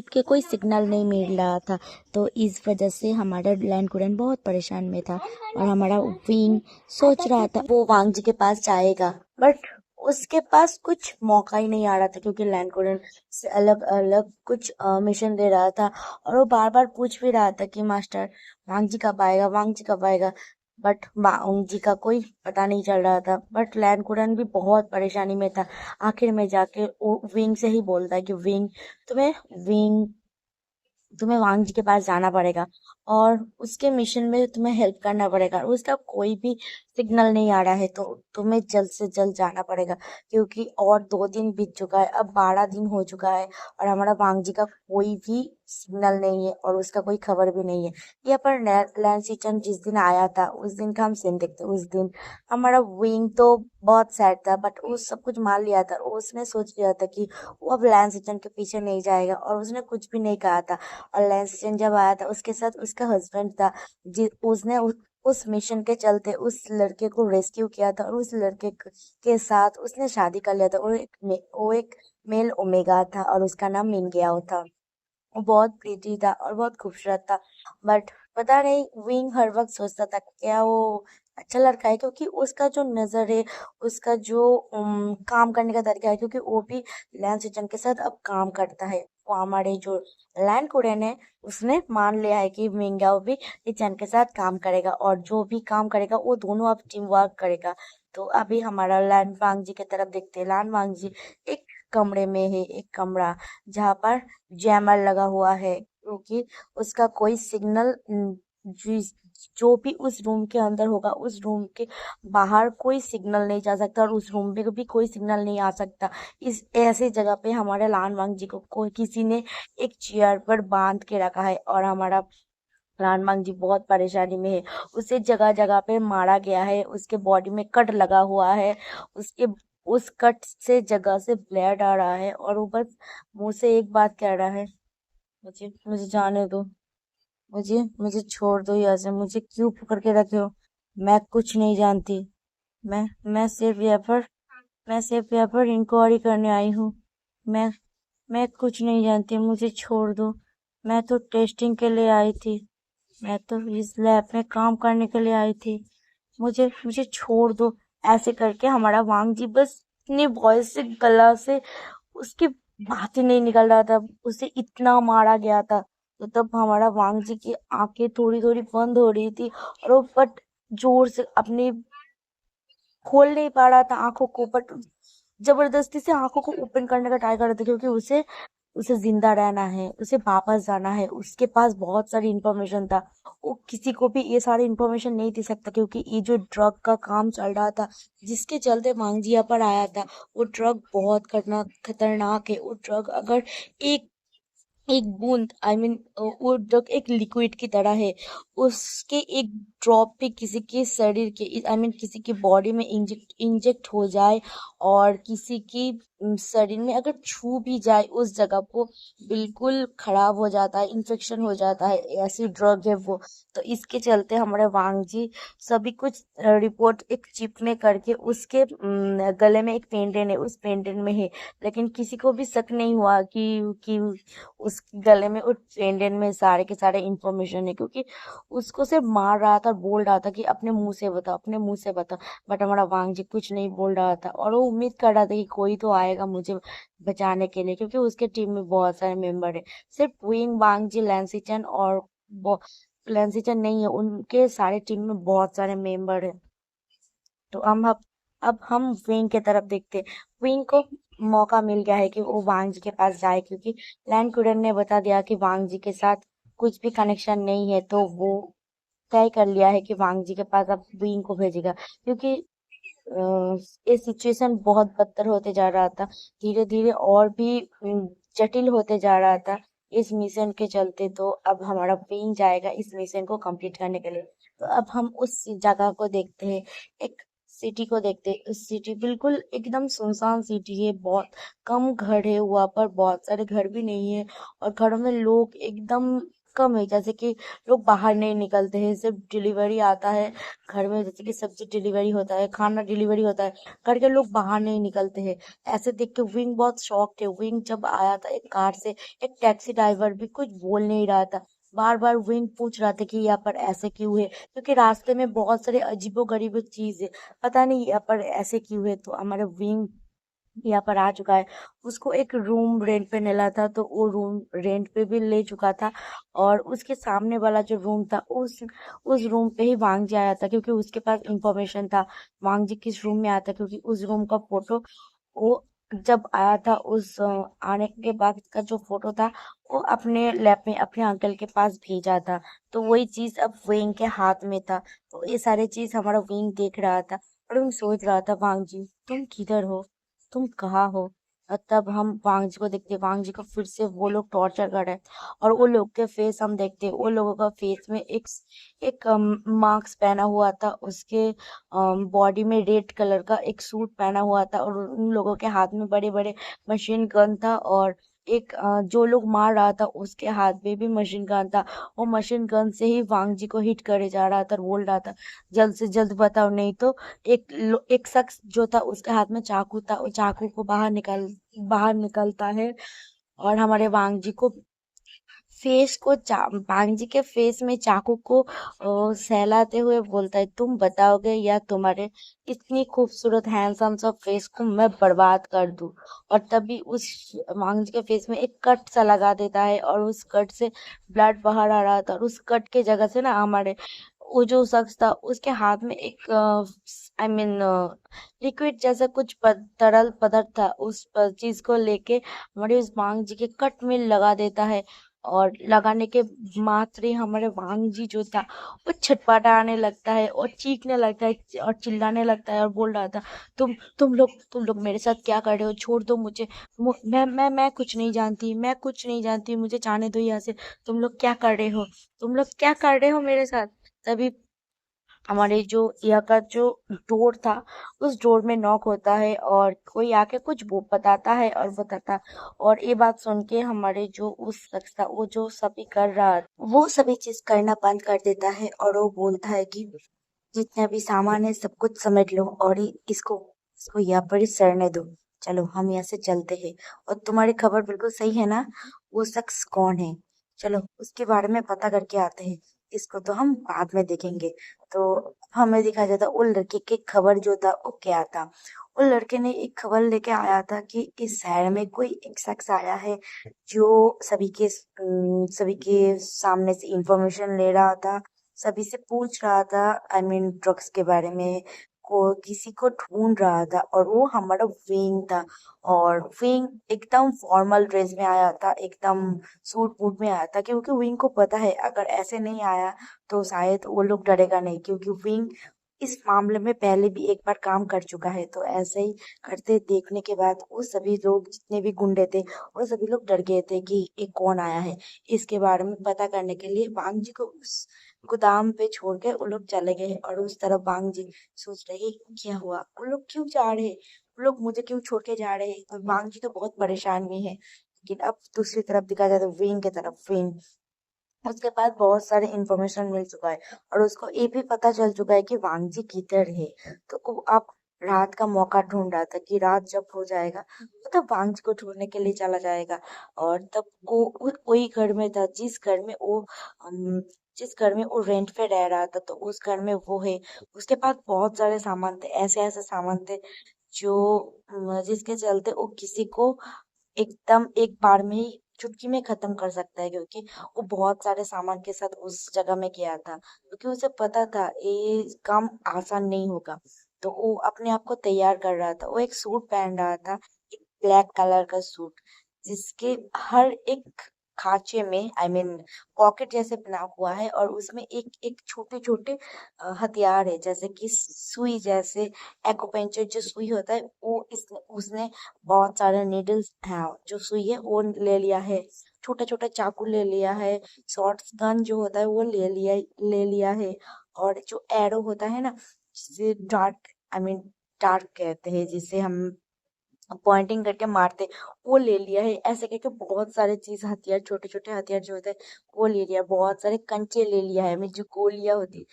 के कोई सिग्नल नहीं मिल रहा था। तो इस वजह से हमारा लैंड बहुत परेशान में था। और हमारा विंग सोच रहा था वो वांग जी के पास जाएगा, बट उसके पास कुछ मौका ही नहीं आ रहा था, क्योंकि लैंड से अलग अलग कुछ मिशन दे रहा था। और वो बार बार पूछ भी रहा था कि मास्टर, वांग जी कब आएगा, वांग जी कब आएगा। बट वांग जी का कोई पता नहीं चल रहा था। बट लैंड भी बहुत परेशानी में था। आखिर में जाके वो विंग से ही बोलता है कि तुम्हें विंग तुम्हें वांग जी के पास जाना पड़ेगा, और उसके मिशन में तुम्हें हेल्प करना पड़ेगा। और उसका कोई भी सिग्नल नहीं आ रहा है, तो तुम्हें जल्द से जल्द जाना पड़ेगा, क्योंकि और 2 दिन बीत चुका है, अब 12 दिन हो चुका है, और हमारा वांग जी का कोई भी सिग्नल नहीं है और उसका कोई खबर भी नहीं है। ये पर लैंसी चंद जिस दिन आया था, उस दिन का हम सीन देखते, उस दिन हमारा विंग तो बहुत सैड था, बट वो सब कुछ मान लिया था। उसने सोच लिया था कि वो अब लैंसी चंद के पीछे नहीं जाएगा, और उसने कुछ भी नहीं कहा था। और लैंसचन जब आया था, उसके साथ उसका हस्बैंड था, उसने उस मिशन के चलते उस लड़के को रेस्क्यू किया था, और उस लड़के के साथ उसने शादी कर लिया था। वो एक मेल ओमेगा था, और उसका नाम मिंगयाओ था। वो बहुत प्रीति था और बहुत खूबसूरत था। बट पता नहीं विंग हर वक्त सोचता था क्या वो अच्छा लड़का है, क्योंकि उसका जो नजर है, उसका जो काम करने का तरीका है, क्योंकि वो भी लैंस सिचन के साथ अब काम करता है। वो हमारे जो लैंड कुडन है, उसने मान लिया है कि मिंगाओ भी सिचन के साथ काम करेगा, और जो भी काम करेगा वो दोनों अब टीम वर्क करेगा। तो अभी हमारा लैंड वांग जी की तरफ देखते हैं। लैंड वांग जी एक कमरे में है, एक कमरा जहाँ पर जैमर लगा हुआ है, क्योंकि उसका कोई सिग्नल जो भी उस रूम के अंदर होगा, उस रूम के बाहर कोई सिग्नल नहीं जा सकता, और उस रूम में भी कोई सिग्नल नहीं आ सकता। इस ऐसे जगह पे हमारे लान वांग जी को कोई किसी ने एक चेयर पर बांध के रखा है, और हमारा लान वांग जी बहुत परेशानी में है। उसे जगह जगह पे मारा गया है, उसके बॉडी में कट लगा हुआ है, उसके उस कट से जगह से ब्लड आ रहा है, और वो बस मुंह से एक बात कह रहा है, मुझे मुझे जाने दो, मुझे मुझे छोड़ दो यहाँ से, मुझे क्यों पकड़ के रखे हो, मैं कुछ नहीं जानती। मैं मैं सिर्फ यहाँ पर मैं सिर्फ यहाँ पर इंक्वायरी करने आई हूँ। मैं मैं कुछ नहीं जानती, मुझे छोड़ दो। मैं तो टेस्टिंग के लिए आई थी, मैं तो इस लैब में काम करने के लिए आई थी, मुझे मुझे छोड़ दो। ऐसे करके हमारा वांग जी बस इतने वॉइस से, गला से उसकी बात ही नहीं निकल रहा था, उसे इतना मारा गया था। तो तब हमारा वांग जी की आंखें थोड़ी थोड़ी बंद हो रही थी, और वो बट जोर से अपनी खोल नहीं पा रहा था आंखों को, बट जबरदस्ती से आंखों को ओपन करने का ट्राई कर रहा था, क्योंकि उसे उसे जिंदा रहना है, उसे वापस जाना है। उसके पास बहुत सारी इंफॉर्मेशन था, वो किसी को भी ये सारी इंफॉर्मेशन नहीं दे सकता, क्योंकि ये जो ड्रग का काम चल रहा था, जिसके चलते मांगजिया पर आया था, वो ड्रग बहुत खतरनाक है। वो ड्रग अगर एक एक बूंद, वो ड्रग एक लिक्विड की तरह है। उसके एक ड्रॉप पे किसी के शरीर के, किसी की बॉडी में इंजेक्ट इंजेक्ट हो जाए, और किसी की शरीर में अगर छू भी जाए, उस जगह को बिल्कुल खराब हो जाता है, इन्फेक्शन हो जाता है। ऐसी ड्रग है वो। तो इसके चलते हमारे वांग जी सभी कुछ रिपोर्ट एक चिप में करके उसके गले में एक पेंडेंट है, उस पेंडेंट में है। लेकिन किसी को भी शक नहीं हुआ कि उस गले में, उस पेंडेंट में सारे के सारे इंफॉर्मेशन है, क्योंकि उसको सिर्फ मार रहा था और बोल रहा था कि अपने मुंह से बता, अपने मुंह से बता। बट हमारा वांग जी कुछ नहीं बोल रहा था, और वो उम्मीद कर रहा था कि कोई तो आएगा मुझे बचाने के लिए, क्योंकि उसके टीम में बहुत सारे मेंबर है। सिर्फ विंग, वांग जी, लैंसीचन और लैंसीचन नहीं है, उनके सारे टीम में बहुत सारे मेंबर है। तो हम अब हम विंग की तरफ देखते हैं। विंग को मौका मिल गया है कि वो वांग जी के पास जाए, क्योंकि लैंड कुडन ने बता दिया कि वांग जी के साथ कुछ भी कनेक्शन नहीं है, तो वो तय कर लिया है कि वांग जी के पास अब विंग को भेजेगा, क्योंकि ये सिचुएशन बहुत बदतर होते जा रहा था, धीरे धीरे और भी जटिल होते जा रहा था इस मिशन के चलते। तो अब हमारा विंग जाएगा इस मिशन को कंप्लीट करने के लिए। तो अब हम उस जगह को देखते हैं, एक सिटी को देखते हैं। उस सिटी बिल्कुल एकदम सुनसान सिटी है, बहुत कम घर है वहाँ पर, बहुत सारे घर भी नहीं है, और घरों में लोग एकदम कम है, जैसे कि लोग बाहर नहीं निकलते हैं, सिर्फ डिलीवरी आता है घर में, जैसे कि सब्जी डिलीवरी होता है, खाना डिलीवरी होता है, घर के लोग बाहर नहीं निकलते हैं। ऐसे देख के विंग बहुत शॉक्ड है। विंग जब आया था एक कार से, एक टैक्सी ड्राइवर भी कुछ बोल नहीं रहा था, बार बार विंग पूछ रहा था कि यहाँ पर ऐसे क्यों है, क्योंकि रास्ते में बहुत सारे अजीबो गरीबो चीज है, पता नहीं यहाँ पर ऐसे क्यों है। तो हमारा विंग यहाँ पर आ चुका है। उसको एक रूम रेंट पे मिला था, तो वो रूम रेंट पे भी ले चुका था, और उसके सामने वाला जो रूम था, उस रूम पे ही वांग जी आया था, क्योंकि उसके पास इंफॉर्मेशन था वांग जी किस रूम में आया था, क्योंकि उस रूम का फोटो वो जब आया था, उस आने के बाद का जो फोटो था, वो अपने लैब में अपने अंकल के पास भेजा था। तो वही चीज अब विंग के हाथ में था। तो ये सारे चीज हमारा विंग देख रहा था, और विंग सोच रहा था, वांग जी तुम किधर हो, तुम कहाँ हो। और तब हम वांग जी को देखते, वांग जी को फिर से वो लोग टॉर्चर कर रहे हैं, और वो लोग के फेस हम देखते, वो लोगों का फेस में एक मास्क पहना हुआ था, उसके बॉडी में रेड कलर का एक सूट पहना हुआ था, और उन लोगों के हाथ में बड़े बड़े मशीन गन था, और एक जो लोग मार रहा था उसके हाथ में भी मशीन गन था। वो मशीन गन से ही वांग जी को हिट करे जा रहा था, और बोल रहा था जल्द से जल्द बताओ, नहीं तो एक शख्स जो था उसके हाथ में चाकू था, वो चाकू को बाहर निकलता है, और हमारे वांग जी को वांग जी के फेस में चाकू को सहलाते हुए बोलता है, तुम बताओगे या तुम्हारे इतनी खूबसूरत हैंडसम सा फेस को मैं बर्बाद कर दूं। और तभी उस वांग जी के फेस में एक कट सा लगा देता है, और उस कट से ब्लड बाहर आ रहा था, और उस कट के जगह से ना हमारे वो जो शख्स था उसके हाथ में एक आई मीन लिक्विड जैसा कुछ तरल पदार्थ था, उस चीज को लेके हमारे उस वांग जी के कट में लगा देता है, और लगाने के मात्र ही हमारे वांग जी जो था वो छटपटाने लगता है, और चीखने लगता है, और चिल्लाने लगता है, और बोल रहा था, तुम लोग मेरे साथ क्या कर रहे हो, छोड़ दो मुझे, मैं कुछ नहीं जानती, मैं कुछ नहीं जानती, मुझे जाने दो यहाँ से, तुम लोग क्या कर रहे हो, तुम लोग क्या कर रहे हो मेरे साथ। तभी हमारे जो यहाँ का जो डोर था, उस डोर में नॉक होता है, और कोई आके कुछ वो बताता है और बताता, और ये बात सुन के हमारे जो उस शख्स था, वो जो सभी कर रहा, वो सभी चीज करना बंद कर देता है, और वो बोलता है कि जितने भी सामान है सब कुछ समेट लो, और इसको इसको यहाँ पर ही सड़ने दो, चलो हम यहाँ से चलते हैं। और तुम्हारी खबर बिल्कुल सही है ना, वो शख्स कौन है, चलो उसके बारे में पता करके आते हैं, इसको तो हम बाद में देखेंगे। तो हमें दिखाया जाता वो लड़के की खबर जो था वो क्या था। वो लड़के ने एक खबर लेके आया था कि इस शहर में कोई एक शख्स आया है, जो सभी के सामने से इंफॉर्मेशन ले रहा था, सभी से पूछ रहा था, आई मीन ड्रग्स के बारे में, को किसी को ढूंढ रहा था, और वो हमारा विंग था। और विंग एकदम फॉर्मल ड्रेस में आया था, एकदम सूट बूट में आया था, क्योंकि विंग को पता है अगर ऐसे नहीं आया तो शायद वो लोग डरेगा नहीं, क्योंकि विंग इस मामले में पहले भी एक बार काम कर चुका है। तो ऐसे ही करते देखने के बाद वो सभी लोग जितने भी गुंडे थे वो सभी लोग डर गए थे कि ये कौन आया है। इसके बारे में पता करने के लिए वांग जी को उस गोदाम पे छोड़ के वो लोग चले गए, और उस तरफ वांग जी सोच रहे क्या हुआ, वो लोग क्यों जा रहे, वो लोग मुझे क्यों छोड़ के जा रहे हैं। और वांग जी तो बहुत परेशान भी है। लेकिन अब दूसरी तरफ दिखा जाए तो विंग की तरफ, विंग उसके पास बहुत सारे इंफॉर्मेशन मिल चुका है, और उसको ये भी पता चल चुका है कि वांग जी किधर है। तो वो अब रात का मौका ढूंढ रहा था कि रात जब हो जाएगा तो तब वांग जी को ढूंढने के लिए चला जाएगा। और तब वो वही घर में था जिस घर में वो रेंट पे रह रहा था, तो उस घर में वो है, उसके पास बहुत सारे सामान थे, ऐसे ऐसे सामान थे जो जिसके चलते वो किसी को एकदम एक बार में ही चुटकी में खत्म कर सकता है, क्योंकि वो बहुत सारे सामान के साथ उस जगह में गया था, क्योंकि उसे पता था ये काम आसान नहीं होगा। तो वो अपने आप को तैयार कर रहा था। वो एक सूट पहन रहा था, एक ब्लैक कलर का सूट, जिसके हर एक खांचे में पॉकेट जैसे बना हुआ है, और उसमें एक एक छोटे छोटे हथियार है, जैसे कि सुई जैसे। एक्यूपेंचर जो सुई होता है वो इसने उसने बहुत सारे नीडल्स, हाँ, जो सुई है वो ले लिया है। छोटा छोटा चाकू ले लिया है। शॉर्ट गन जो होता है वो ले लिया है। और जो एरो होता है ना, जिसे डार्ट डार्ट कहते हैं, जिसे हम पॉइंटिंग करके मारते, वो ले लिया है। ऐसे करके बहुत सारे चीज, हथियार, छोटे छोटे हथियार जो होते हैं वो ले लिया। बहुत सारे कंचे ले लिया है, जो गोलियां होती,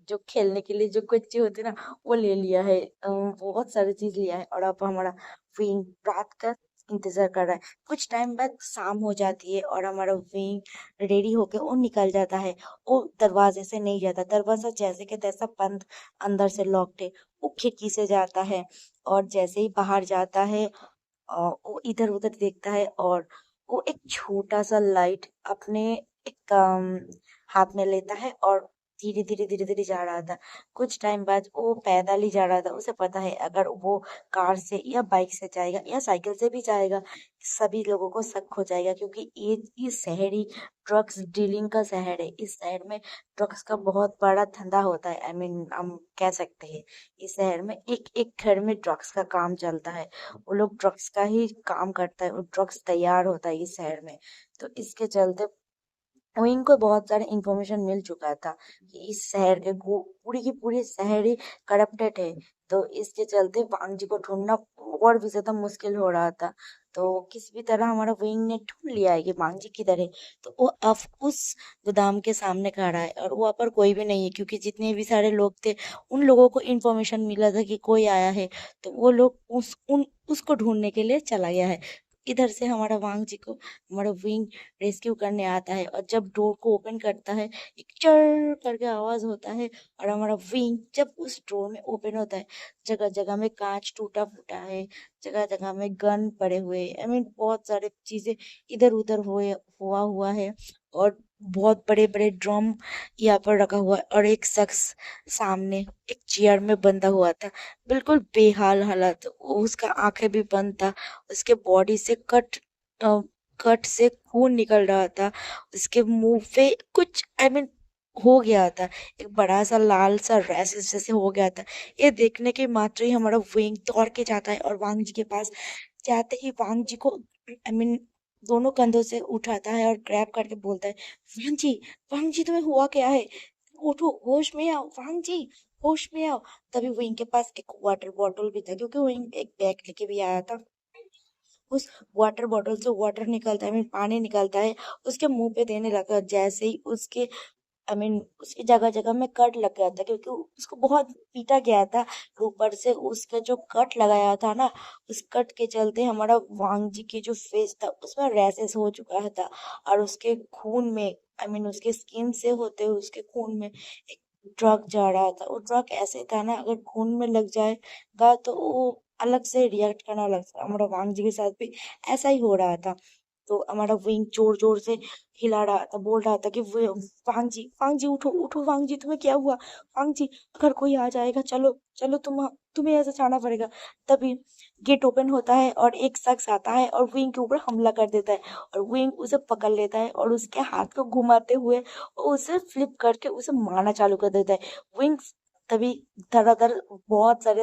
जो खेलने के लिए जो कच्चे होते ना, वो ले लिया है। बहुत सारी चीज लिया है। और अब हमारा विंग रात का इंतजार कर रहा है। कुछ टाइम बाद शाम हो जाती है और हमारा विंग रेडी होके वो निकल जाता है। वो दरवाजे से नहीं जाता, दरवाजा जैसे के तैसा बंद, अंदर से लॉक्ड है। वो खिड़की से जाता है, और जैसे ही बाहर जाता है वो इधर उधर देखता है, और वो एक छोटा सा लाइट अपने एक हाथ में लेता है, और धीरे धीरे धीरे धीरे जा रहा था। कुछ टाइम बाद वो पैदल ही जा रहा था। उसे पता है अगर वो कार से या बाइक से जाएगा या साइकिल से भी जाएगा, सभी लोगों को शक हो जाएगा, क्योंकि ये शहर ही ड्रग्स डीलिंग का शहर है। इस शहर में ड्रग्स का बहुत बड़ा धंधा होता है। हम कह सकते हैं इस शहर में एक एक घर में ड्रग्स का काम चलता है। वो लोग ड्रग्स का ही काम करता है, वो ड्रग्स तैयार होता है इस शहर में। तो इसके चलते विंग को बहुत सारे इंफॉर्मेशन मिल चुका था कि इस शहर के पूरी की पूरी शहर ही करप्टेड है। तो इसके चलते वांग जी को ढूंढना और भी ज्यादा मुश्किल हो रहा था। तो किसी भी तरह हमारा विंग ने ढूंढ लिया है कि वांग जी किधर है। तो वो अब उस गोदाम के सामने खड़ा है, और वहां पर कोई भी नहीं है, क्योंकि जितने भी सारे लोग थे उन लोगों को इन्फॉर्मेशन मिला था कि कोई आया है। तो वो लोग उसको ढूंढने के लिए चला गया है। इधर से हमारा वांग जी को हमारा विंग रेस्क्यू करने आता है, और जब डोर को ओपन करता है, एक चर करके आवाज होता है, और हमारा विंग जब उस डोर में ओपन होता है, जगह जगह में कांच टूटा फूटा है, जगह जगह में गन पड़े हुए, बहुत सारे चीजें इधर उधर हुआ है। और बहुत बड़े बड़े ड्रम यहाँ पर रखा हुआ है, और एक शख्स सामने एक चेयर में बंधा हुआ था, बिल्कुल बेहाल हालत। उसका आंखें भी बंद था, उसके बॉडी से अ, कट से खून निकल रहा था। उसके मुंह पे कुछ हो गया था, एक बड़ा सा लाल सा रैशेस जैसे हो गया था। ये देखने के मात्र ही हमारा विंग दौड़ के जाता है, और वांग जी के पास जाते ही वांग जी को दोनों कंधों से उठाता है और ग्रैब करके बोलता है, वांग जी, वांग जी, तुम्हें हुआ क्या है? उठो, होश में आओ वांग जी, होश में आओ। तभी विंग के पास एक वाटर बॉटल भी था, क्योंकि विंग एक बैग लेके भी आया था। उस वाटर बॉटल से वाटर निकलता है, पानी निकलता है, उसके मुंह पे देने लगा। जैसे ही उसके उसकी जगह जगह में कट लग गया था, क्योंकि उसको बहुत पीटा गया था। ऊपर से उसका जो कट लगाया था ना, उस कट के चलते हमारा वांग जी की जो फेस था उसमें रैसेस हो चुका था। और उसके खून में, उसके स्किन से होते हुए उसके खून में एक ड्रग जा रहा था। वो ड्रग ऐसे था ना, अगर खून में लग जाएगा तो वो अलग से रिएक्ट करना लगता। हमारा वांग जी के साथ भी ऐसा ही हो रहा था। तो हमारा विंग जोर जोर से हिला रहा था, बोल रहा था कि वांग जी, वांग जी, उठो उठो वांग जी, तुम्हें क्या हुआ? वांग जी, अगर कोई आ जाएगा, चलो चलो, तुम्हें ऐसे जाना पड़ेगा। तभी गेट ओपन होता है, और एक शख्स आता है और विंग के ऊपर हमला कर देता है। और विंग उसे पकड़ लेता है, और उसके हाथ को घुमाते हुए उसे फ्लिप करके उसे मारना चालू कर देता है। विंग तभी धड़ाधड़ बहुत सारे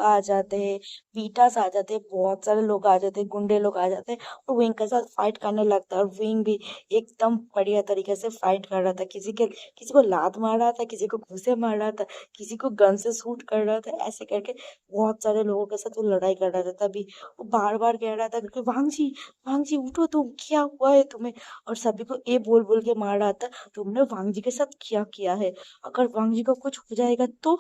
आ जाते हैं, बीटास आ जाते हैं, बहुत सारे लोग आ जाते हैं, गुंडे लोग आ जाते हैं, और विंग के साथ फाइट करने लगता है। और विंग भी एकदम बढ़िया तरीके से फाइट कर रहा था। किसी को लात मार रहा था, किसी को घूंसे मार रहा था, किसी को गन से शूट कर रहा था। ऐसे करके बहुत सारे लोगों के साथ वो लड़ाई कर रहा था। तभी वो बार बार कह रहा था कि वांग जी, उठो, तुम क्या हुआ है तुम्हें? और सभी को ये बोल बोल के मार रहा था, तुमने वांग जी के साथ क्या किया है? अगर वांग जी को कुछ हो जाएगा तो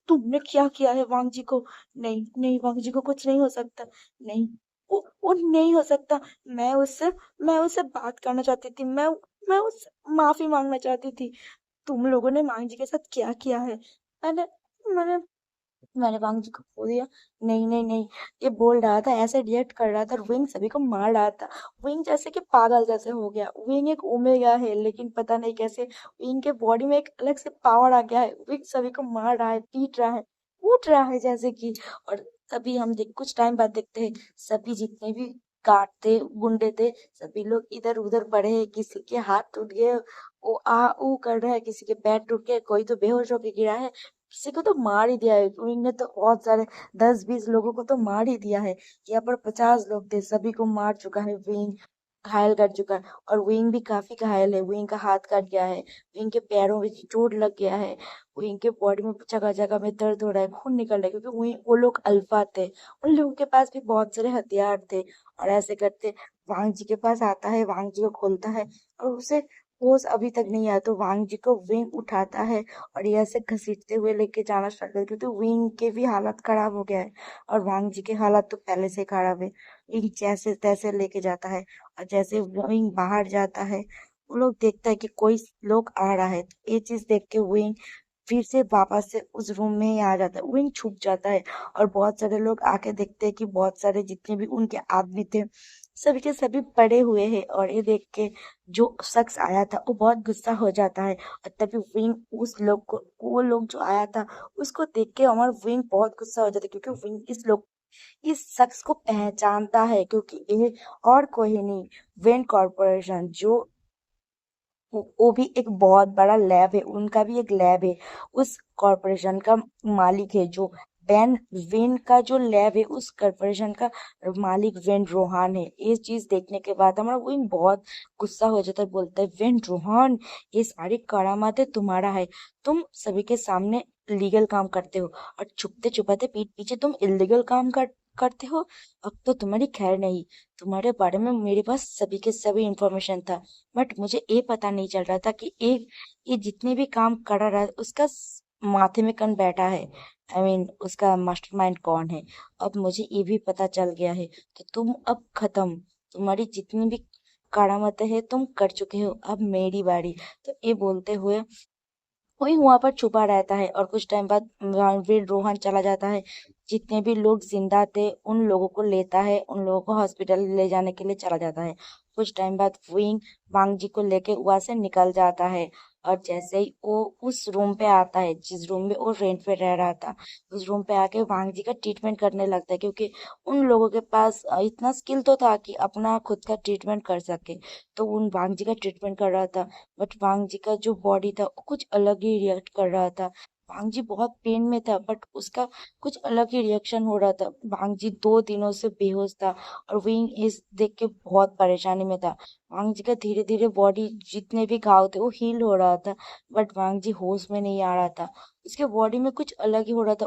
तुमने क्या किया है वांग जी को? नहीं नहीं, वांग जी को कुछ नहीं हो सकता। नहीं, वो नहीं हो सकता। मैं उससे मैं उससे बात करना चाहती थी। मैं उससे माफी मांगना चाहती थी। तुम लोगों ने वांग जी के साथ क्या किया है? मैंने मैंने मैंने वांग जी को बोल दिया। नहीं नहीं नहीं, ये बोल रहा था, ऐसे रिएक्ट कर रहा था, विंग सभी को मार रहा था। विंग जैसे कि पागल जैसे हो गया। विंग एक ओमेगा है, लेकिन पता नहीं कैसे विंग के बॉडी में एक अलग से पावर आ गया है। विंग सभी को मार रहा है, पीट रहा है। उठ रहा है जैसे कि। और तभी हम देख कुछ टाइम बाद देखते हैं सभी जितने भी गार्ड थे, गुंडे थे, सभी लोग इधर उधर पड़े हैं। किसी के हाथ टूट गए, वो आ ऊ कर रहा है, किसी के पैर टूट गए, कोई तो बेहोश होके गिरा है, किसी को तो मार ही दिया है। विंग ने तो बहुत सारे 10-20 लोगों को तो मार ही दिया है। यहाँ पर 50 लोग थे, सभी को मार चुका है विंग, घायल कर चुका है। और विंग भी काफी घायल है, विंग का हाथ कट गया है, विंग के पैरों में चोट लग गया है, विंग के बॉडी में जगह जगह में दर्द हो रहा है, खून निकल रहा है, क्योंकि विंग वो लोग अल्फा थे, उन लोगों के पास भी बहुत सारे हथियार थे। और ऐसे करते वांग जी के पास आता है, वांग जी को खोलता है और उसे होश अभी तक नहीं आया, तो वांग जी को विंग उठाता है और ये ऐसे घसीटते हुए लेके जाना स्टार्ट करते, क्योंकि विंग के भी हालत खराब हो गया है और वांग जी के हालत तो पहले से खराब है। विंग जैसे तैसे लेके जाता है और जैसे विंग बाहर जाता है, वो लोग देखता है कि कोई लोग आ रहा है, तो ये चीज देख के विंग फिर से वापस से उस रूम में ही आ जाता है, विंग छुप जाता है। और बहुत सारे लोग आके देखते हैं कि बहुत सारे जितने भी उनके आदमी थे सभी के सभी पड़े हुए हैं। और ये देख के जो शख्स आया था वो बहुत गुस्सा हो जाता है, और तभी विंग उस लोग को, वो लोग जो आया था उसको देख के हमारा विंग बहुत गुस्सा हो जाता है, क्योंकि विंग इस शख्स को पहचानता है, क्योंकि ये और कोई नहीं, वेन कॉर्पोरेशन जो वो भी एक बहुत बड़ा लैब है, उनका भी एक लैब है, उस कॉरपोरेशन का मालिक है जो बेन वेन का जो लैब है उस कॉरपोरेशन का मालिक वेन रोहान है। ये चीज देखने के बाद हमारा वो बहुत गुस्सा हो जाता है, बोलता है वेन रोहान, ये सारी करामातें तुम्हारा है, तुम सभी के सामने लीगल काम करते हो और छुपते छुपाते पीठ पीछे तुम इलीगल काम करते हो। अब तो तुम्हारी खैर नहीं, तुम्हारे बारे में मेरे पास सभी के सभी इंफॉर्मेशन था, बट मुझे ये पता नहीं चल रहा था कि ये जितने भी काम कर रहा है उसका माथे में कौन बैठा है, उसका मास्टरमाइंड कौन है। अब मुझे ये भी पता चल गया है, तो तुम अब खत्म, तुम्हारी जितनी भी करामतें हैं तुम कर चुके हो, अब मेरी बारी। तो ये बोलते हुए वही वहां पर छुपा रहता है और कुछ टाइम बाद रणवीर रोहन चला जाता है, जितने भी लोग जिंदा थे उन लोगों को लेता है, उन लोगों को हॉस्पिटल ले जाने के लिए चला जाता है। कुछ टाइम बाद विंग वांग जी को लेके वहां से निकल जाता है। और जैसे ही वो उस रूम पे आता है जिस रूम में वो रेंट पे रह रहा था, उस रूम पे आके वांग जी का ट्रीटमेंट करने लगता है, क्योंकि उन लोगों के पास इतना स्किल तो था कि अपना खुद का ट्रीटमेंट कर सके। तो उन वांग जी का ट्रीटमेंट कर रहा था, बट वांग जी का जो बॉडी था वो कुछ अलग ही रिएक्ट कर रहा था। वांग जी बहुत पेन में था, बट उसका कुछ अलग ही रिएक्शन हो रहा था। वांग जी 2 दिनों से बेहोश था और विंग इस देख के बहुत परेशानी में था। वांग जी का धीरे धीरे बॉडी जितने भी घाव थे वो हील हो रहा था, बट वांग जी होश में नहीं आ रहा था, उसके बॉडी में कुछ अलग ही हो रहा था।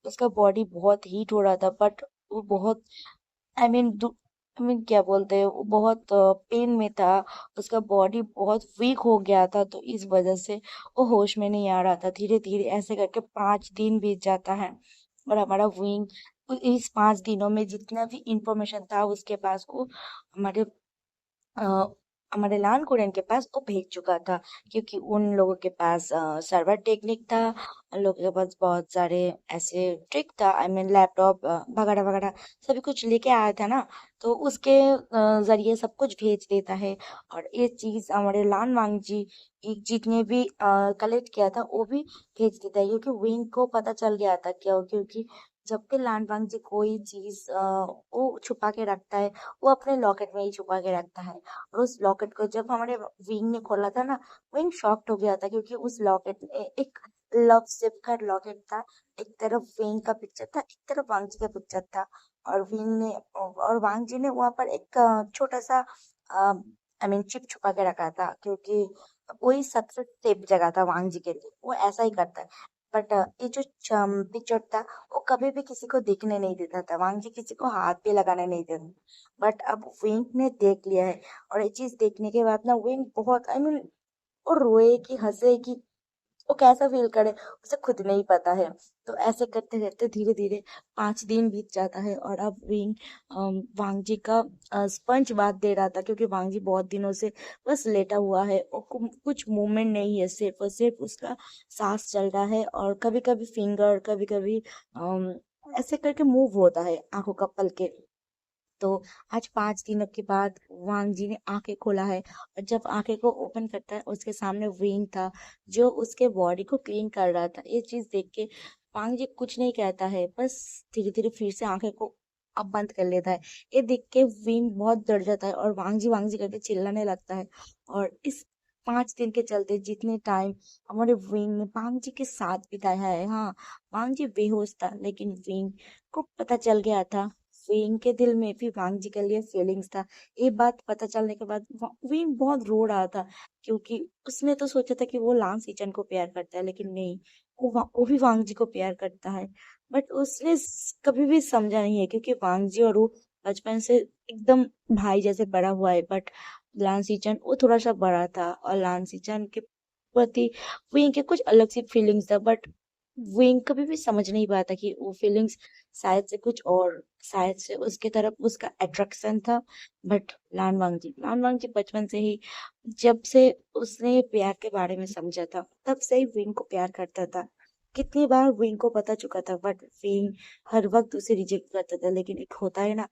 उसका बॉडी बहुत हीट हो रहा था, बट वो बहुत आई मीन क्या बोलते हैं, वो बहुत पेन में था, उसका बॉडी बहुत वीक हो गया था, तो इस वजह से वो होश में नहीं आ रहा था। धीरे धीरे ऐसे करके 5 दिन बीत जाता है और हमारा विंग इस 5 दिनों में जितना भी इंफॉर्मेशन था उसके पास वो हमारे अ, हमारे लान कोरियन के पास वो भेज चुका था, क्योंकि उन लोगों के पास सर्वर टेक्निक था, उन लोगों के पास बहुत सारे ऐसे ट्रिक था, लैपटॉप वगैरह वगैरह सभी कुछ लेके आया था ना, तो उसके जरिए सब कुछ भेज देता है। और ये चीज हमारे लान वांग जी जितने भी कलेक्ट किया था वो भी भेज देता है, क्योंकि विंग को पता चल गया था क्या, क्योंकि जब भी लान वांग जी कोई चीज वो छुपा के रखता है, वो अपने लॉकेट में ही छुपा के रखता है। और उस लॉकेट को जब हमारे विंग ने खोला था ना, विंग शॉक्ड हो गया था, क्योंकि उस लॉकेट में एक लव सिप का लॉकेट था। एक तरफ विंग का पिक्चर था, एक तरफ वांग जी का पिक्चर था। और विंग ने और वांग जी ने वहां पर एक छोटा सा चिप छुपा के रखा था, क्योंकि वही सबसे सेफ जगह था वांग जी के लिए, वो ऐसा ही करता है। बट ये जो पिक्चर था वो कभी भी किसी को दिखने नहीं देता था, वांग जी किसी को हाथ भी लगाने नहीं देता। बट अब विंग ने देख लिया है, और ये चीज देखने के बाद ना विंग बहुत वो रोए कि हंसे कि वो कैसा फील करे उसे खुद नहीं पता है। तो ऐसे करते करते धीरे धीरे 5 दिन बीत जाता है और अब विंग वांग जी का स्पंज बात दे रहा था, क्योंकि वांग जी बहुत दिनों से बस लेटा हुआ है और कुछ मूवमेंट नहीं है, सिर्फ और सिर्फ उसका सांस चल रहा है, और कभी कभी फिंगर, कभी कभी ऐसे करके मूव होता है आंखों का पलके। तो आज 5 दिनों के बाद वांग जी ने आंखें खोला है, और जब आंखें को ओपन करता है उसके सामने विंग था जो उसके बॉडी को क्लीन कर रहा था। ये चीज देख के वांग जी कुछ नहीं कहता है, बस धीरे धीरे फिर से आंखें को अब बंद कर लेता है। ये देख के विंग बहुत डर जाता है और वांग जी करके चिल्लाने लगता है। और इस 5 दिन के चलते जितने टाइम हमारे विंग ने वांग जी के साथ बिताया है, हाँ, वांग जी बेहोश था लेकिन विंग को पता चल गया था। विंग के दिल में भी वांग जी के लिए फीलिंग्स था। ये बात पता चलने के बाद विंग बहुत रो रहा था, क्योंकि उसने तो सोचा था कि वो लांग सीचन को प्यार करता है, लेकिन नहीं, वो भी वांग जी को प्यार करता है। बट उसने कभी भी समझा नहीं है, क्योंकि वांग जी और वो बचपन से एकदम भाई जैसे बड़ा हुआ है। बट लान सीचन वो थोड़ा सा बड़ा था और लान सीचन के प्रति विंग के कुछ अलग सी फीलिंग्स था। बट विंग कभी भी समझ नहीं पाता कि वो फीलिंग्स शायद से कुछ और, शायद से उसके तरफ उसका अट्रैक्शन था। बट लान वांग जी बचपन से ही, जब से उसने प्यार के बारे में समझा था, तब से ही विंग को प्यार करता था। कितनी बार विंग को पता चुका था, बट विंग हर वक्त उसे रिजेक्ट करता था। लेकिन एक होता है ना,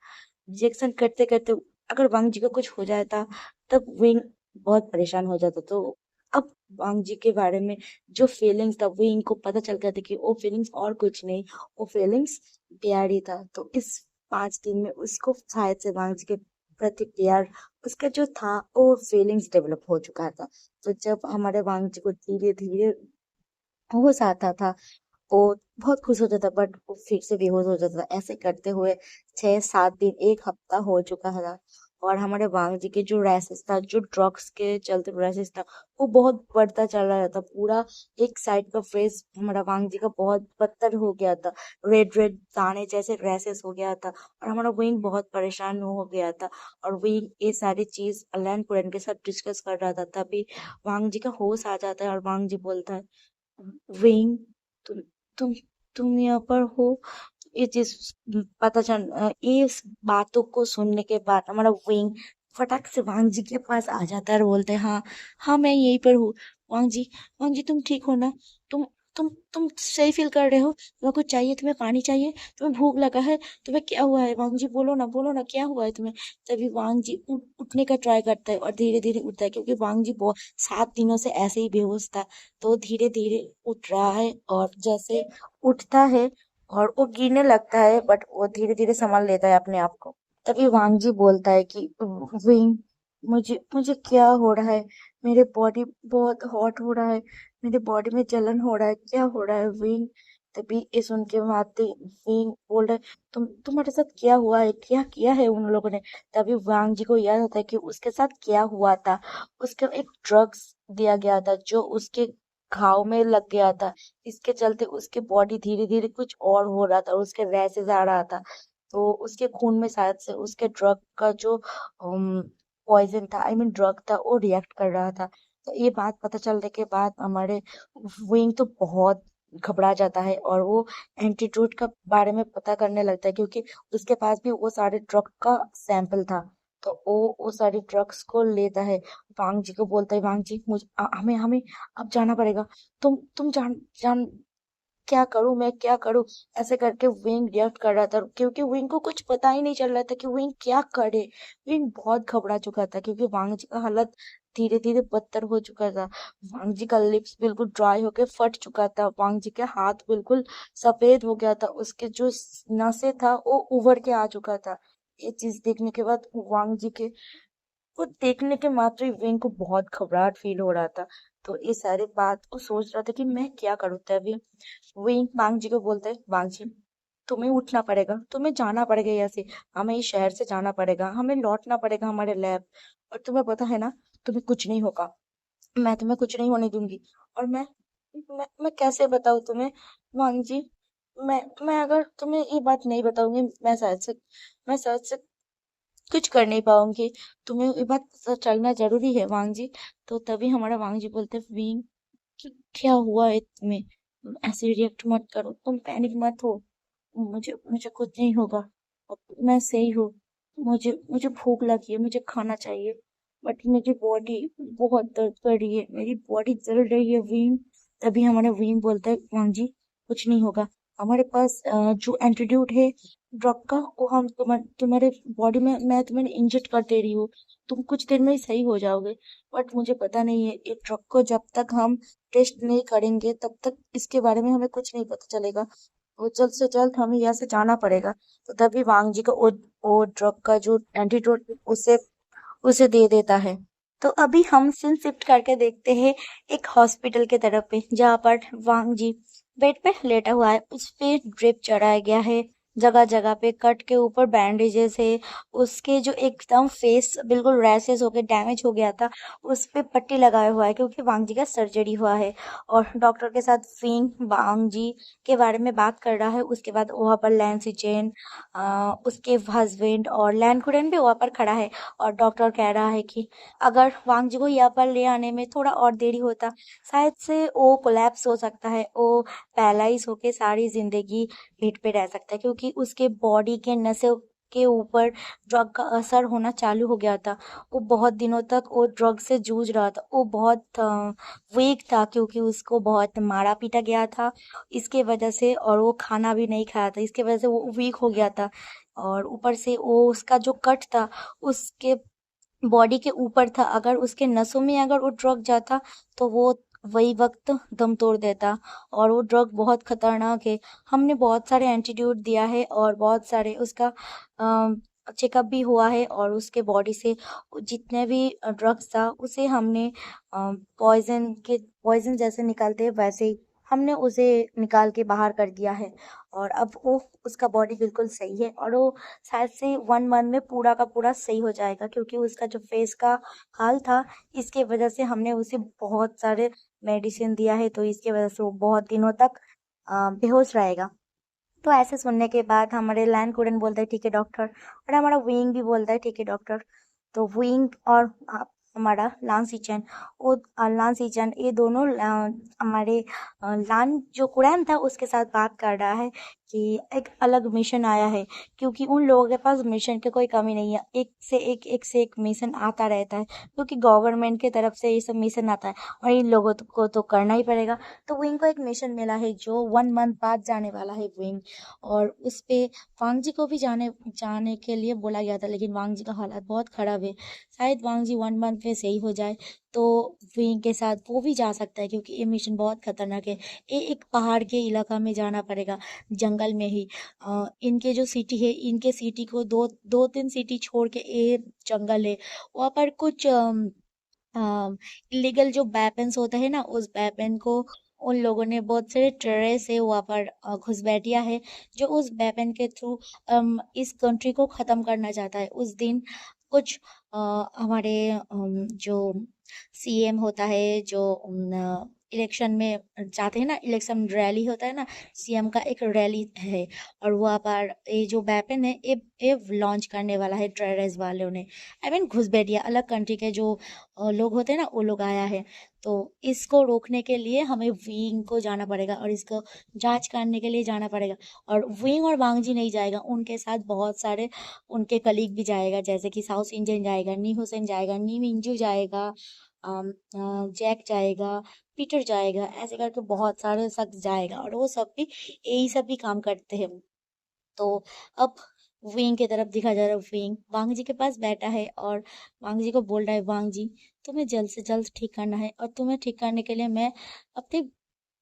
रिजेक्शन करते करते अगर वांग जी को कुछ हो जाता, तब विंग बहुत परेशान हो जाता। तो अब वांग जी के बारे में जो फीलिंग्स था, विंग को पता चल गया था कि वो फीलिंग्स और कुछ नहीं, वो फीलिंग्स प्यार ही था। तो इस 5 दिन में उसको शायद से वांग जी के प्रति प्यार, उसका जो था वो फीलिंग्स डेवलप हो चुका था। तो जब हमारे वांग जी को धीरे धीरे होश आता था, वो बहुत खुश हो जाता, बट वो फिर से बेहोश हो जाता था। ऐसे करते हुए 6-7 दिन, 1 हफ्ता हो चुका था। और हमारे वांग जी के जो रैसेस था, जो ड्रग्स के चलते रैसेस था, वो बहुत बढ़ता चल रहा था। पूरा एक साइड का फेस हमारा वांग जी का बहुत बदतर हो गया था, रेड रेड दाने जैसे रैसेस हो गया था। और हमारा विंग बहुत परेशान हो गया था। और विंग ये सारी चीज अलेन पुरन के साथ डिस्कस कर रहा था, तभी वांग जी का होश आ जाता है और वांग जी बोलता है, विंग, तुम तुम तुम यहाँ पर हो। ये चीज पता चल इस बातों को सुनने के बाद हमारा विंग फटाक से वांग जी के पास आ जाता है और बोलते हैं, हाँ, हाँ, मैं यहीं पर हूँ। वांग जी, वांग जी तुम ठीक हो ना? तुम तुम सही फील कर रहे हो? तुम्हें कुछ चाहिए? तुम्हें पानी चाहिए? तुम्हें भूख लगा है? तुम्हें क्या हुआ है? वांग जी बोलो ना, क्या हुआ है तुम्हें? तभी वांग जी उठने का ट्राई करता है और धीरे धीरे उठता है, क्योंकि वांग जी बहुत 7 दिनों से ऐसे ही बेहोश था। तो धीरे धीरे उठ रहा है, और जैसे उठता है और वो गिरने लगता है, बट वो धीरे धीरे संभाल लेता है अपने आप को। तभी वांग जी बोलता है कि विंग, मुझे मुझे क्या हो रहा है? मेरे बॉडी बहुत हॉट हो रहा है, मेरे बॉडी में जलन हो रहा है, क्या हो रहा है विंग? तभी ये सुन के माते विंग बोल रहे, तुम्हारे साथ क्या हुआ है? क्या किया है उन लोगों ने? तभी वांग जी को याद आता है कि उसके साथ क्या हुआ था। उसको एक ड्रग्स दिया गया था जो उसके घाव में लग गया था। इसके चलते उसके बॉडी धीरे धीरे कुछ और हो रहा था, उसके रैसेस आ रहा था। तो उसके खून में शायद से उसके ड्रग का जो पॉइजन था, आई मीन ड्रग था, वो रिएक्ट कर रहा था। तो ये बात पता चलने के बाद हमारे विंग तो बहुत घबरा जाता है, और वो एंटीट्यूड का बारे में पता करने लगता है, क्योंकि उसके पास भी वो सारे ड्रग का सैंपल था। तो वो सारी ड्रग्स को लेता है, वांग जी को बोलता है, वांग जी मुझे हमें हमें अब जाना पड़ेगा। तुम जान जान क्या करूं, मैं क्या करूं? ऐसे करके विंग रिएक्ट कर रहा था, क्योंकि विंग को कुछ पता ही नहीं चल रहा था कि विंग क्या करे। विंग बहुत घबरा चुका था, क्योंकि वांग जी का हालत धीरे धीरे बदतर हो चुका था। वांग जी का लिप्स बिल्कुल ड्राई होके फट चुका था, वांग जी के हाथ बिल्कुल सफेद हो गया था, उसके जो नसें था वो उभर के आ चुका था। ये चीज देखने के बाद वांग जी के, वो देखने के मात्र ही विंग को बहुत घबराहट फील हो रहा था। तो ये सारी बात वो सोच रहा था कि मैं क्या करूं। तभी विंग बांग जी को बोलते हैं, बांग जी, तुम्हें उठना पड़ेगा, तुम्हें जाना पड़ेगा यहाँ से। हमें इस शहर से जाना पड़ेगा, हमें लौटना पड़ेगा हमारे लैब। और तुम्हें पता है ना, तुम्हें कुछ नहीं होगा, मैं तुम्हें कुछ नहीं होने दूंगी। और मैं कैसे बताऊं तुम्हें, वांग जी? मैं अगर तुम्हें ये बात नहीं बताऊंगी, मैं शायद से कुछ कर नहीं पाऊंगी। तुम्हें ये बात चलना जरूरी है वांग जी। तो तभी हमारा वांग जी बोलते हैं, विंग, क्या हुआ है तुम्हें? तुम ऐसे रिएक्ट मत करो, तुम पैनिक मत हो। मुझे मुझे कुछ नहीं होगा, अब मैं सही हूँ। मुझे मुझे भूख लगी है, मुझे खाना चाहिए, बट मेरी बॉडी बहुत दर्द कर रही है, मेरी बॉडी जल रही है विंग। तभी हमारा विंग बोलता है, वांग जी कुछ नहीं होगा, हमारे पास जो एंटीट्यूड है ड्रग का वो हम तुम्हारे बॉडी में मैं तुम्हें इंजेक्ट कर दे रही हूँ, तुम कुछ देर में ही सही हो जाओगे। बट मुझे पता नहीं है ये ड्रग को जब तक हम टेस्ट नहीं करेंगे तब तक इसके बारे में हमें कुछ नहीं पता चलेगा। वो जल्द से जल्द हमें यहाँ से जाना पड़ेगा। तो तभी वांग जी को वो ड्रग का जो एंटीडोट उसे उसे दे देता है। तो अभी हम सीन शिफ्ट करके देखते हैं एक हॉस्पिटल के तरफ पे, जहाँ पर वांग जी बेड पे लेटा हुआ है। उस पे ड्रिप चढ़ाया गया है, जगह जगह पे कट के ऊपर बैंडेजेस है। उसके जो एकदम फेस बिल्कुल रैसेस होके डैमेज हो गया था, उस पे पट्टी लगाया हुआ है क्योंकि वांग जी का सर्जरी हुआ है। और डॉक्टर के साथ फिंग वांग जी के बारे में बात कर रहा है। उसके बाद वहाँ पर लैंसी चेन, उसके हस्बैंड और लैन कुरन भी वहाँ पर खड़ा है। और डॉक्टर कह रहा है कि अगर वांग जी को यहाँ पर ले आने में थोड़ा और देरी होता, शायद से वो कोलैप्स हो सकता है, वो पैरालाइज होके सारी जिंदगी बेड पे रह सकता है, क्योंकि उसके बॉडी के नसों के ऊपर ड्रग का असर होना चालू हो गया था। वो बहुत दिनों तक वो ड्रग से जूझ रहा था। वो बहुत वीक था क्योंकि उसको बहुत मारा पीटा गया था इसके वजह से, और वो खाना भी नहीं खाया था इसके वजह से वो वीक हो गया था। और ऊपर से वो उसका जो कट था उसके बॉडी के ऊपर था। अगर उसके नसों में अगर वो ड्रग जाता तो वो वही वक्त दम तोड़ देता। और वो ड्रग बहुत खतरनाक है। हमने बहुत सारे एंटीट्यूड दिया है और बहुत सारे उसका चेकअप भी हुआ है, और उसके बॉडी से जितने भी ड्रग्स था उसे हमने पॉइजन जैसे निकलते हैं वैसे ही हमने उसे निकाल के बाहर कर दिया है। और अब वो उसका बॉडी बिल्कुल सही है, और वो शायद से 1 मंथ में पूरा का पूरा सही हो जाएगा, क्योंकि उसका जो फेस का हाल था इसके वजह से हमने उसे बहुत सारे मेडिसिन दिया है, तो इसके वजह से वो बहुत दिनों तक बेहोश रहेगा। तो ऐसे सुनने के बाद हमारे लैंड कुडन बोलता है ठीक है डॉक्टर, और हमारा विंग भी बोलता है ठीक है डॉक्टर। तो विंग और हमारा लान सीचन, वो लान सीचन ये दोनों हमारे लान जो कुरैन था उसके साथ बात कर रहा है कि एक अलग मिशन आया है, क्योंकि उन लोगों के पास मिशन की कोई कमी नहीं है। एक से एक मिशन आता रहता है, क्योंकि गवर्नमेंट की तरफ से ये सब मिशन आता है और इन लोगों को तो करना ही पड़ेगा। तो विंग को एक मिशन मिला है जो 1 मंथ बाद जाने वाला है विंग। और उस पे वांग जी को भी जाने जाने के लिए बोला गया था, लेकिन वांग जी का हालात बहुत खराब है। शायद वांग जी 1 मंथ में सही हो जाए तो विंग के साथ वो भी जा सकता है, क्योंकि ये मिशन बहुत खतरनाक है। ये एक पहाड़ के इलाका में जाना पड़ेगा, जंगल में ही। इनके जो सिटी है, इनके सिटी को दो दो तीन सिटी छोड़ के ये जंगल है। वहाँ पर कुछ इलीगल जो वेपन्स होते हैं ना, उस वेपन को उन लोगों ने बहुत सारे टेररिस्ट है वहाँ पर घुसपैठिया है, जो उस वेपन के थ्रू इस कंट्री को खत्म करना चाहता है। उस दिन कुछ हमारे जो सीएम होता है, जो इलेक्शन में जाते हैं ना, इलेक्शन रैली होता है ना, सीएम का एक रैली है। और वहाँ पर ये जो वेपन है ये लॉन्च करने वाला है टेररिस्ट वालों ने। आई मीन घुसपैठिया अलग कंट्री के जो लोग होते हैं ना, वो लोग आया है। तो इसको रोकने के लिए हमें विंग को जाना पड़ेगा और इसको जांच करने के लिए जाना पड़ेगा। और विंग और वांगजी नहीं जाएगा, उनके साथ बहुत सारे उनके कलीग भी जाएगा, जैसे कि साउथ इंडियन जाएगा, नी हुसैन जाएगा, नी मिंजू जाएगा, जैक जाएगा, पीटर जाएगा, ऐसे करके बहुत सारे शख्स जाएगा, और वो सब भी यही सब भी काम करते हैं। तो अब विंग की तरफ दिखा जा रहा है। विंग वांग जी के पास बैठा है और वांग जी को बोल रहा है, वांग जी तुम्हें जल्द से जल्द ठीक करना है, और तुम्हें ठीक करने के लिए मैं अपनी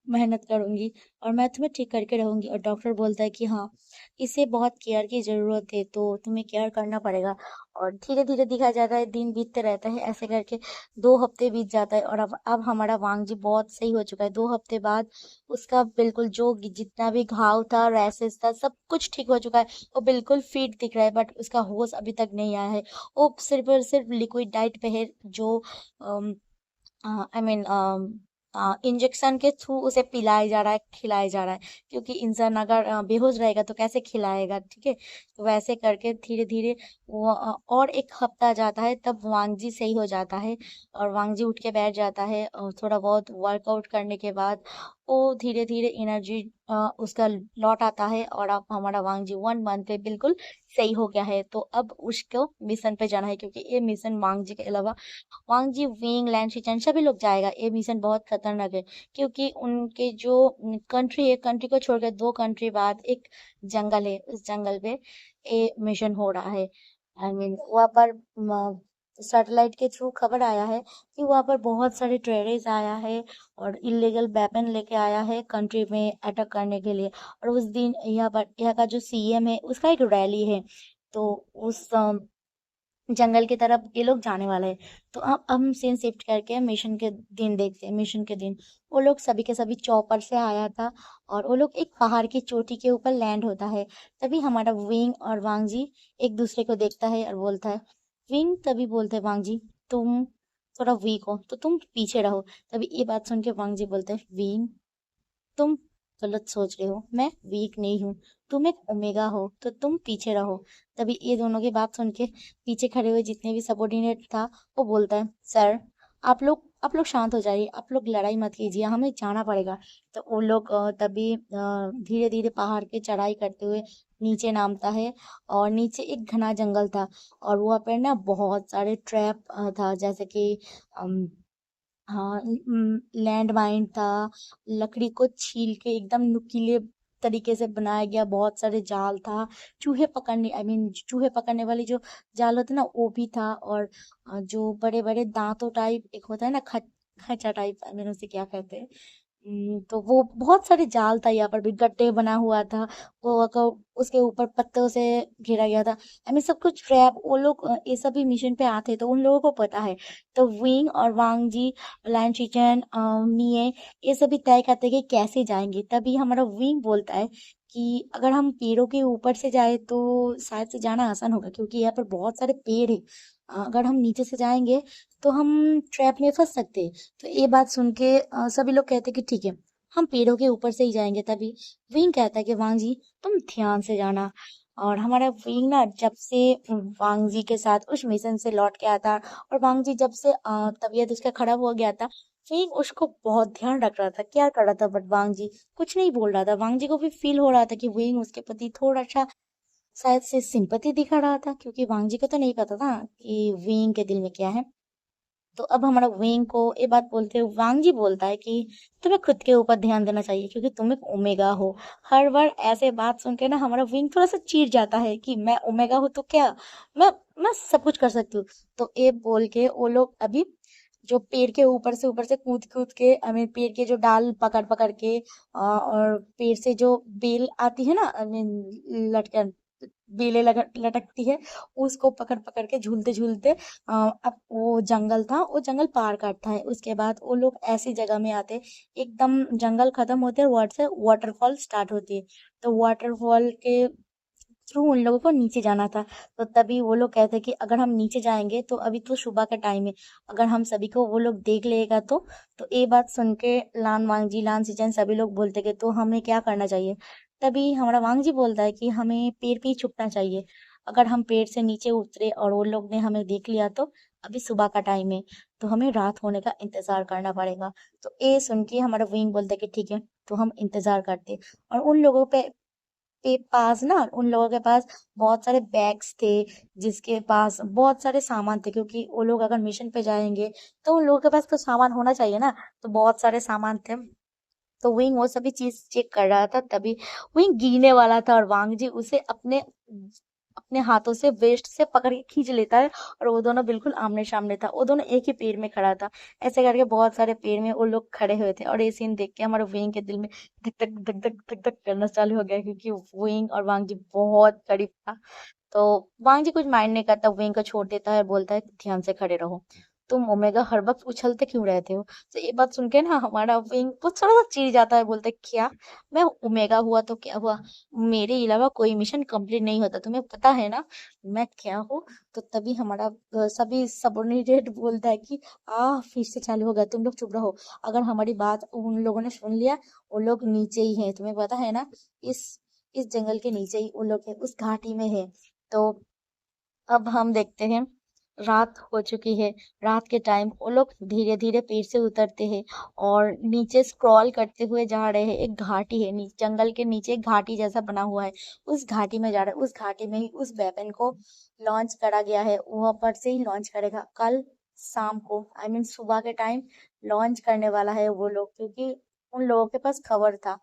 मेहनत करूंगी और मैं तुम्हें ठीक करके रहूंगी। और डॉक्टर बोलता है कि हाँ, इसे बहुत केयर की जरूरत है, तो तुम्हें केयर करना पड़ेगा। और धीरे धीरे दिखा जाता है, दिन बीतते रहता है, ऐसे करके 2 हफ्ते बीत जाता है। और अब हमारा वांग जी बहुत सही हो चुका है। 2 हफ्ते बाद उसका बिल्कुल जो जितना भी घाव था, रैसेस था, सब कुछ ठीक हो चुका है। वो बिल्कुल फिट दिख रहा है, बट उसका होश अभी तक नहीं आया है। वो सिर्फ और सिर्फ लिक्विड डाइट पे है, जो आई मीन इंजेक्शन के थ्रू उसे पिलाया जा रहा है, खिलाया जा रहा है, क्योंकि इंसान अगर बेहोश रहेगा तो कैसे खिलाएगा, ठीक है। तो वैसे करके धीरे धीरे वो और 1 हफ्ता जाता है, तब वांगजी सही हो जाता है। और वांगजी उठ के बैठ जाता है, और थोड़ा बहुत वर्कआउट करने के बाद उसको धीरे धीरे एनर्जी उसका लौट आता है और अब हमारा वांगजी 1 मंथ पे बिल्कुल सही हो गया है। तो अब उसको मिशन पे जाना है, क्योंकि ये मिशन वांगजी के अलावा वांगजी, विंग, लैंशिचन सभी लोग जाएगा। ये मिशन बहुत खतरनाक है, क्योंकि उनके जो कंट्री है, कंट्री को छोड़कर 2 कंट्री बाद एक जंगल है, उस जंगल पे ये मिशन हो रहा है। आई मीन वहाँ पर सैटेलाइट के थ्रू खबर आया है कि वहाँ पर बहुत सारे टेररिस्ट आया है और इलीगल वेपन लेके आया है कंट्री में अटैक करने के लिए। और उस दिन यहाँ का जो सीएम है उसका एक रैली है, तो उस जंगल की तरफ ये लोग जाने वाले हैं। तो अब हम सीन शिफ्ट करके मिशन के दिन देखते हैं। मिशन के दिन वो लोग सभी के सभी चॉपर से आया था और वो लोग एक पहाड़ की चोटी के ऊपर लैंड होता है। तभी हमारा विंग और वांगजी एक दूसरे को देखता है और बोलता है, विंग तभी बोलते हैं वांगजी, तुम थोड़ा वीक हो तो तुम पीछे रहो। तभी ये बात सुन के वांगजी बोलते हैं, विंग तुम गलत सोच रहे हो, मैं वीक नहीं हूँ, तुम एक ओमेगा हो तो तुम पीछे रहो। तभी ये दोनों की बात सुन के पीछे खड़े हुए जितने भी सबॉर्डिनेट था वो बोलता है, सर आप लोग शांत हो जाइए, आप लोग लड़ाई मत कीजिए, हमें जाना पड़ेगा। तो वो लोग तभी धीरे धीरे पहाड़ की चढ़ाई करते हुए नीचे नामता है। और नीचे एक घना जंगल था और वहाँ पर ना बहुत सारे ट्रैप था, जैसे कि हाँ, लैंड माइन था। लकड़ी को छील के एकदम नुकीले तरीके से बनाया गया बहुत सारे जाल था। चूहे पकड़ने, आई मीन चूहे पकड़ने वाली जो जाल होते ना वो भी था। और जो बड़े बड़े दांतों टाइप एक होता है ना, खचा टाइप, आई मीन उसे क्या कहते हैं। तो वो बहुत सारे जाल था, यहाँ पर भी गड्ढे बना हुआ था। उसके ऊपर पत्तों से घेरा गया था। आई मीन सब कुछ ट्रैप। वो लोग ये सभी मिशन पे आते तो उन लोगों को पता है। तो विंग और वांग जी, लैन चिचन, निये, ये सभी तय करते हैं कि कैसे जाएंगे। तभी हमारा विंग बोलता है कि अगर हम पेड़ों के ऊपर से जाए तो शायद से जाना आसान होगा, क्योंकि यहाँ पर बहुत सारे पेड़ है। अगर हम नीचे से जाएंगे तो हम ट्रैप में फंस सकते हैं। तो ये बात सुन के सभी लोग कहते हैं कि ठीक है, हम पेड़ों के ऊपर से ही जाएंगे। तभी विंग कहता है कि वांग जी तुम ध्यान से जाना। और हमारा विंग ना जब से वांग जी के साथ उस मिशन से लौट के आता, और वांग जी जब से तबीयत उसका खराब हो गया था, विंग उसको बहुत ध्यान रख रहा था, क्या कर रहा था, बट वांग जी कुछ नहीं बोल रहा था। वांग जी को भी फील हो रहा था कि विंग उसके प्रति थोड़ा सा शायद से सिंपैथी दिखा रहा था, क्योंकि वांग जी को तो नहीं पता था कि विंग के दिल में क्या है। तो अब हमारा विंग को ये बात बोलते हुए वांग जी बोलता है कि तुम्हें खुद के ऊपर ध्यान देना चाहिए, क्योंकि तुम एक ओमेगा हो। हर बार ऐसे बात सुन के ना हमारा विंग थोड़ा सा चीर जाता है कि मैं ओमेगा हूँ तो क्या, मैं सब कुछ कर सकती हूँ। तो ये बोल के वो लोग अभी जो पेड़ के ऊपर से कूद कूद के, आई मीन पेड़ के जो डाल पकड़ पकड़ के और पेड़ से जो बेल आती है ना, आई मीन लटकन बेलें लटकती है, उसको पकड़ पकड़ के झूलते झूलते अब वो जंगल था, वो जंगल पार करता है। उसके बाद वो लोग ऐसी जगह में आते, एकदम जंगल खत्म होते और वर्ड से वाटरफॉल स्टार्ट होती है। तो वाटरफॉल के थ्रू उन लोगों को नीचे जाना था। तो तभी वो लोग कहते कि अगर हम नीचे जाएंगे तो अभी तो सुबह का टाइम है, अगर हम सभी को वो लोग देख लेगा तो ये बात सुन के लान वांगजी, लान सिचन सभी लोग बोलते कि तो हमें क्या करना चाहिए। तभी हमारा वांगजी बोलता है कि हमें पेड़ पे ही छुपना चाहिए। अगर हम पेड़ से नीचे उतरे और वो लोग ने हमें देख लिया तो अभी सुबह का टाइम है, तो हमें रात होने का इंतजार करना पड़ेगा। तो ये सुन के हमारा विंग बोलता है कि ठीक है, तो हम इंतजार करते। और उन लोगों पे पास ना, उन लोगों के पास बहुत सारे बैग्स थे, जिसके पास बहुत सारे सामान थे, क्योंकि वो लोग अगर मिशन पे जाएंगे तो उन लोगों के पास तो सामान होना चाहिए ना। तो बहुत सारे सामान थे। तो विंग वो सभी चीज चेक कर रहा था। तभी विंग गिरने वाला था और वांग जी उसे अपने अपने हाथों से वेस्ट से पकड़ के खींच लेता है। और वो दोनों बिल्कुल आमने सामने था, वो दोनों एक ही पेड़ में खड़ा था। ऐसे करके बहुत सारे पेड़ में वो लोग खड़े हुए थे। और ये सीन देख के हमारे विंग के दिल में धक धक धक धक धक धक करना चालू हो गया, क्योंकि विंग और वांग जी बहुत करीब था। तो वांग जी कुछ माइंड नहीं करता, विंग को छोड़ देता है, बोलता है ध्यान से खड़े रहो, तुम ओमेगा हर वक्त उछलते क्यों रहते हो। तो ये बात सुन के ना हमारा विंग वो थोड़ा सा चिढ़ जाता है, बोलता है क्या, मैं ओमेगा हुआ तो क्या हुआ, मेरे अलावा कोई मिशन कंप्लीट नहीं होता, तुम्हें पता है ना मैं क्या हूँ। तो तभी हमारा सभी सबोर्डिनेट बोलता है कि फिर से चालू हो गया, तुम लोग चुप रहो। अगर हमारी बात उन लोगों ने सुन लिया, वो लोग नीचे ही है, तुम्हें पता है ना, इस इस जंगल के नीचे ही वो लोग है, उस घाटी में है। तो अब हम देखते हैं रात हो चुकी है। रात के टाइम वो लोग धीरे धीरे पेड़ से उतरते हैं और नीचे स्क्रॉल करते हुए जा रहे हैं। एक घाटी है, जंगल के नीचे एक घाटी जैसा बना हुआ है, उस घाटी में जा रहे हैं। उस घाटी में ही उस वेपन को लॉन्च करा गया है, वहां पर से ही लॉन्च करेगा कल शाम को, आई मीन सुबह के टाइम लॉन्च करने वाला है वो लोग, क्योंकि उन लोगों के पास खबर था।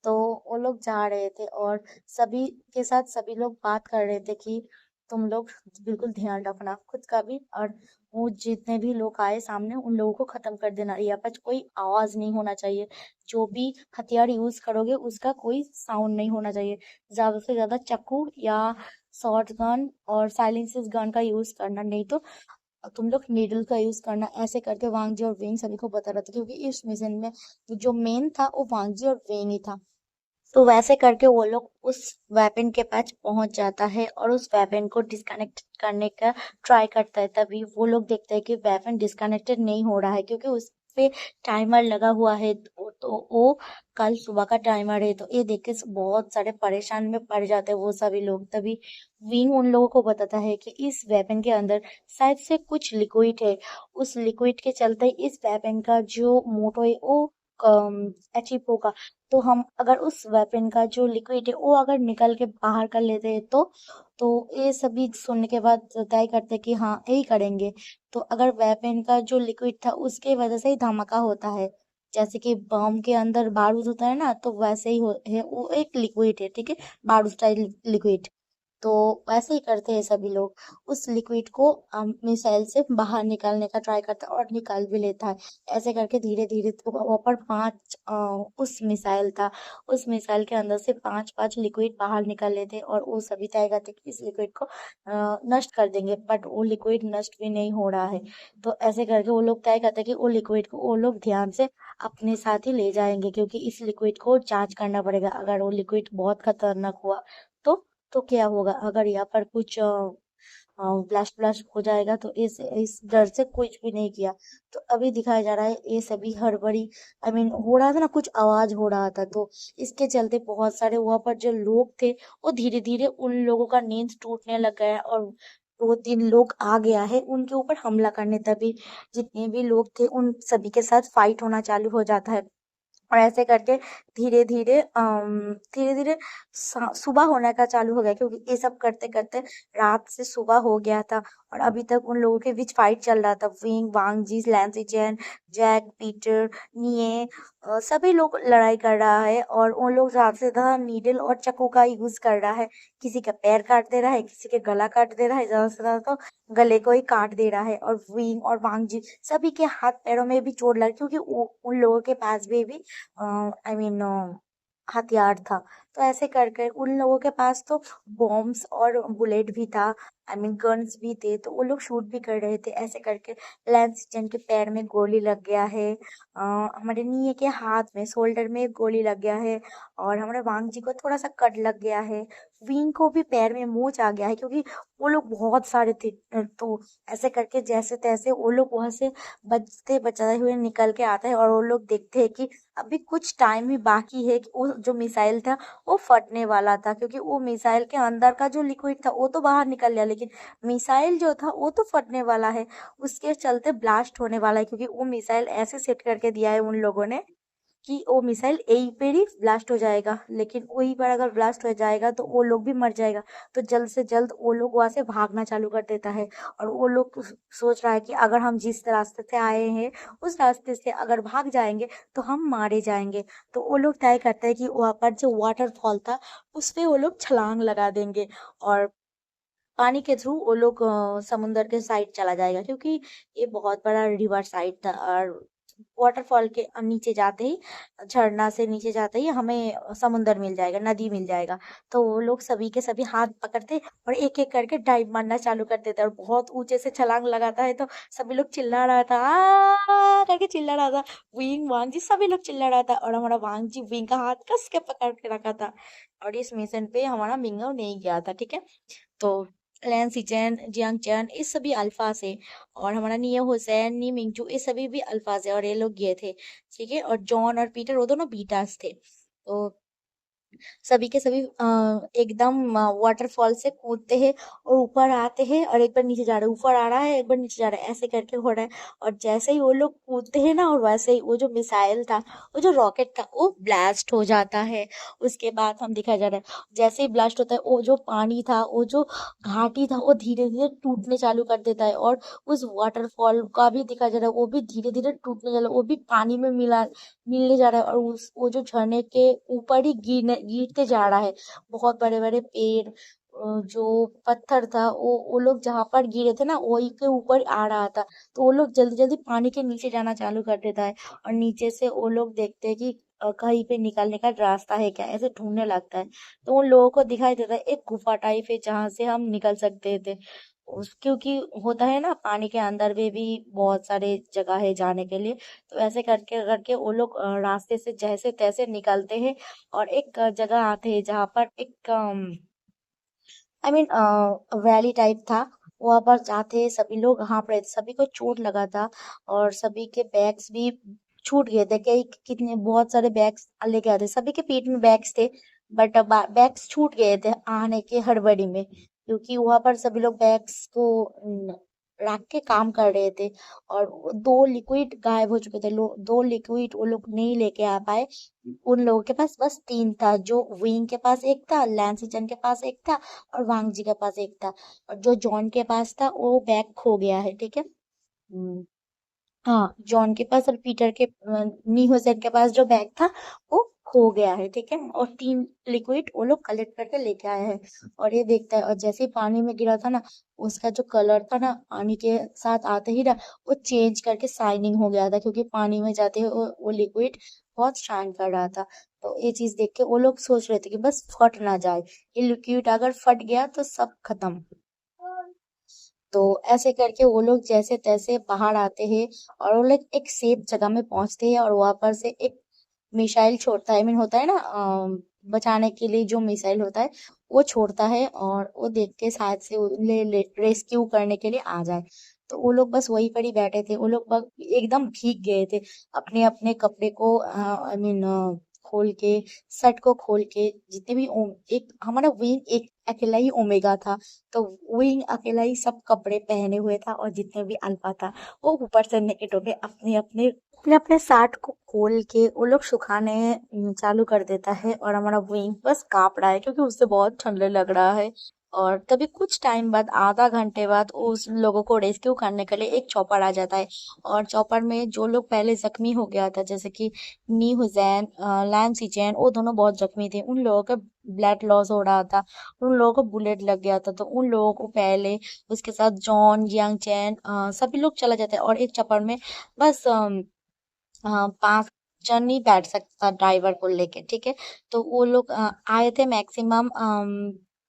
तो वो लोग जा रहे थे और सभी के साथ सभी लोग बात कर रहे थे कि तुम लोग बिल्कुल ध्यान रखना खुद का भी, और वो जितने भी लोग आए सामने उन लोगों को खत्म कर देना। यहाँ पर कोई आवाज नहीं होना चाहिए, जो भी हथियार यूज करोगे उसका कोई साउंड नहीं होना चाहिए। ज्यादा से ज्यादा चाकू या शॉर्ट गन और साइलेंसिस गन का यूज करना, नहीं तो तुम लोग नीडल का यूज करना। ऐसे करके वांगजी और वेंग सभी को बता रहा था, क्योंकि इस मिशन में जो मेन था वो वांगजी और वेंग ही था। तो वैसे करके वो लोग उस वेपन के पास पहुंच जाता है और उस वेपन को डिस्कनेक्ट करने का ट्राई करता है। तभी वो लोग देखते हैं कि वेपन डिस्कनेक्टेड नहीं हो रहा है, क्योंकि उस पे टाइमर लगा हुआ है। तो वो कल सुबह का टाइमर है। तो ये देख के बहुत सारे परेशान में पड़ जाते हैं वो सभी लोग। तभी विंग उन लोगों को बताता है कि इस वेपन के अंदर शायद से कुछ लिक्विड है। उस लिक्विड के चलते इस वेपन का जो मोटो है वो अचीव होगा। तो हम अगर उस वेपन का जो लिक्विड है वो अगर निकल के बाहर कर लेते हैं तो ये सभी सुनने के बाद तय करते हैं कि हाँ यही करेंगे। तो अगर वेपन का जो लिक्विड था उसके वजह से ही धमाका होता है, जैसे कि बम के अंदर बारूद होता है ना, तो वैसे ही है, वो एक लिक्विड है, ठीक है, बारूद टाइप लिक्विड। तो वैसे ही करते हैं सभी लोग, उस लिक्विड को मिसाइल से बाहर निकालने का ट्राई करता है और निकाल भी लेता है। ऐसे करके धीरे धीरे तो वहाँ पर उस मिसाइल था, उस मिसाइल के अंदर से पांच पांच लिक्विड बाहर निकल लेते और वो सभी तय करते कि इस लिक्विड को नष्ट कर देंगे, बट वो लिक्विड नष्ट भी नहीं हो रहा है। तो ऐसे करके वो लोग तय करते कि वो लिक्विड को वो लोग ध्यान से अपने साथ ही ले जाएंगे, क्योंकि इस लिक्विड को जांच करना पड़ेगा। अगर वो लिक्विड बहुत खतरनाक हुआ तो तो क्या होगा, अगर यहाँ पर कुछ ब्लास्ट ब्लास्ट हो जाएगा। तो इस डर से कुछ भी नहीं किया। तो अभी दिखाया जा रहा है ये सभी हड़बड़ी, आई मीन हो रहा था ना, कुछ आवाज हो रहा था, तो इसके चलते बहुत सारे वहां पर जो लोग थे वो धीरे धीरे उन लोगों का नींद टूटने लग गया है और 2-3 लोग आ गया है उनके ऊपर हमला करने। तभी जितने भी लोग थे उन सभी के साथ फाइट होना चालू हो जाता है। और ऐसे करके धीरे धीरे सुबह होने का चालू हो गया, क्योंकि ये सब करते करते रात से सुबह हो गया था। और अभी तक उन लोगों के बीच फाइट चल रहा था। विंग, वांग जी, लैंसी चैन, जैक, पीटर, निये, सभी लोग लड़ाई कर रहा है और उन लोग ज्यादा से ज्यादा नीडल और चाकू का यूज कर रहा है। किसी का पैर काट दे रहा है, किसी के गला काट दे रहा है, ज्यादा से ज्यादा तो गले को ही काट दे रहा है। और विंग और वांग जी सभी के हाथ पैरों में भी चोट लगी, क्योंकि उन लोगों के पास भी आई मीन हथियार था। तो ऐसे करके उन लोगों के पास तो बॉम्ब्स और बुलेट भी था, आई मीन गन्स भी थे, तो वो लोग शूट भी कर रहे थे। ऐसे करके लैंस जन के पैर में गोली लग गया है, हमारे नीचे के हाथ में शोल्डर में एक गोली लग गया है, और हमारे वांग जी को थोड़ा सा कट लग गया है। विंग को भी पैर में मोच आ गया है, क्योंकि वो लोग बहुत सारे थे। तो ऐसे करके जैसे तैसे वो लोग वहां से बचते बचाते हुए निकल के आता है और वो लोग देखते हैं कि अभी कुछ टाइम ही बाकी है कि वो जो मिसाइल था वो फटने वाला था, क्योंकि वो मिसाइल के अंदर का जो लिक्विड था वो तो बाहर निकल गया, लेकिन मिसाइल जो था वो तो फटने वाला है, उसके चलते ब्लास्ट होने वाला है। क्योंकि वो मिसाइल ऐसे सेट करके दिया है उन लोगों ने कि वो मिसाइल यहीं पे ही ब्लास्ट हो जाएगा, लेकिन वहीं पर अगर ब्लास्ट हो जाएगा तो वो लोग भी मर जाएगा। तो जल्द से जल्द वो लोग वहां से भागना चालू कर देता है। और वो लोग सोच रहा है कि अगर हम जिस रास्ते से आए हैं उस रास्ते से अगर भाग जाएंगे तो हम मारे जाएंगे। तो वो लोग तय करते हैं कि वहां पर जो वाटरफॉल था उस पे वो लोग छलांग लगा देंगे और पानी के थ्रू वो लोग समुंदर के साइड चला जाएगा, क्योंकि ये बहुत बड़ा रिवर साइड था। और वाटरफॉल के नीचे जाते ही, झरना से नीचे जाते ही हमें समुंदर मिल जाएगा, नदी मिल जाएगा। तो वो लोग सभी के सभी हाथ पकड़ते और एक एक करके डाइव मारना चालू कर देते और बहुत ऊंचे से छलांग लगाता है। तो सभी लोग चिल्ला रहा था, आ करके चिल्ला रहा था। विंग, वांग जी सभी लोग चिल्ला रहा था और हमारा वांग जी विंग का हाथ कस के पकड़ के रखा था। और इस मिशन पे हमारा मिंगो नहीं गया था, ठीक है। तो लैन सिचन, जियांग चैन ये सभी अल्फा से, और हमारा नियो हुसैन, नी मिंगजू ये सभी भी अल्फा से, और ये लोग ये थे, ठीक है। और जॉन और पीटर वो दोनों बीटास थे। तो सभी के सभी एकदम वाटरफॉल से कूदते हैं और ऊपर आते हैं, और एक बार नीचे जा रहे हैं, ऊपर आ रहा है, एक बार नीचे जा रहा है, ऐसे करके हो रहा है। और जैसे ही वो लोग कूदते हैं ना, और वैसे ही वो जो मिसाइल था, वो जो रॉकेट था, वो ब्लास्ट हो जाता है। उसके बाद हम दिखाया जा रहा है, जैसे ही ब्लास्ट होता है, वो जो पानी था, वो जो घाटी था, वो धीरे धीरे टूटने चालू कर देता है। और उस वाटरफॉल का भी दिखाया जा रहा है, वो भी धीरे धीरे टूटने चला, वो भी पानी में मिलने जा रहा है, और उस वो जो झरने के ऊपर ही गिरते जा रहा है। बहुत बड़े बड़े पेड़, जो पत्थर था, वो लोग जहाँ पर गिरे थे ना, वही के ऊपर आ रहा था। तो वो लोग जल्दी जल्दी पानी के नीचे जाना चालू कर देता है, और नीचे से वो लोग देखते हैं कि कहीं पे निकलने का रास्ता है क्या, ऐसे ढूंढने लगता है। तो उन लोगों को दिखाई देता है एक गुफा टाइप है जहां से हम निकल सकते थे। क्योंकि होता है ना, पानी के अंदर में भी बहुत सारे जगह है जाने के लिए। तो ऐसे करके करके वो लोग रास्ते से जैसे तैसे निकलते हैं, और एक जगह आते हैं जहाँ पर एक आई मीन वैली टाइप था। वहां पर जाते हैं सभी लोग, वहां पर सभी को चोट लगा था, और सभी के बैग्स भी छूट गए थे। कई कितने बहुत सारे बैग्स लेके आते, सभी के पीठ में बैग्स थे, बट बैग्स छूट गए थे आने के हड़बड़ी में, क्योंकि वहां पर सभी लोग बैग्स को रख के काम कर रहे थे। और वो दो लिक्विड गायब हो चुके थे, दो लिक्विड वो लोग नहीं लेके आ पाए। उन लोगों के पास बस तीन था, जो विंग के पास एक था, लैंसीचन के पास एक था, और वांग जी के पास एक था। और जो जॉन के पास था, वो बैग खो गया है, ठीक है। हाँ, जॉन के पास और पीटर के नीहोसेन के पास जो बैग था, वो खो गया है, ठीक है। और तीन लिक्विड वो लोग कलेक्ट करके लेके आए हैं। और ये देखता है, और जैसे ही पानी में गिरा था ना, उसका जो कलर था ना, पानी के साथ आते ही ना, वो चेंज करके शाइनिंग हो गया था, क्योंकि पानी में जाते ही वो लिक्विड बहुत शाइन कर रहा था। तो ये चीज देख के वो लोग सोच रहे थे कि बस फट ना जाए, ये लिक्विड अगर फट गया तो सब खत्म। तो ऐसे करके वो लोग जैसे तैसे बाहर आते हैं, और वो लोग एक सेफ जगह में पहुंचते हैं, और वहां पर से एक मिसाइल छोड़ता है, I मीन होता है ना, बचाने के लिए जो मिसाइल होता है, वो छोड़ता है, और वो देख के शायद से उन्हें रेस्क्यू करने के लिए आ जाए। तो वो लोग बस वहीं पर ही बैठे थे, वो लोग एकदम भीग गए थे, अपने अपने कपड़े को आई मीन खोल के, शर्ट को खोल के, जितने भी एक हमारा विंग एक अकेला ही ओमेगा था। तो विंग अकेला ही सब कपड़े पहने हुए था, और जितने भी अल्फा था, वो ऊपर से नेकेट हो गए, अपने अपने अपने अपने शर्ट को खोल के वो लोग सुखाने चालू कर देता है। और हमारा विंग बस कांप रहा है, क्योंकि उससे बहुत ठंडे लग रहा है। और तभी कुछ टाइम बाद, आधा घंटे बाद, उस लोगों को रेस्क्यू करने के लिए एक चॉपर आ जाता है। और चॉपर में जो लोग पहले जख्मी हो गया था, जैसे कि नी हुसैन, लैन सीचैन, वो दोनों बहुत जख्मी थे, उन लोगों का ब्लड लॉस हो रहा था, उन लोगों को बुलेट लग गया था। तो उन लोगों को पहले, उसके साथ जॉन, यांग चैन, सभी लोग चला जाता है, और एक चॉपर में बस हाँ, 5 जन ही बैठ सकता ड्राइवर को लेके, ठीक है। तो वो लोग आए थे मैक्सिमम,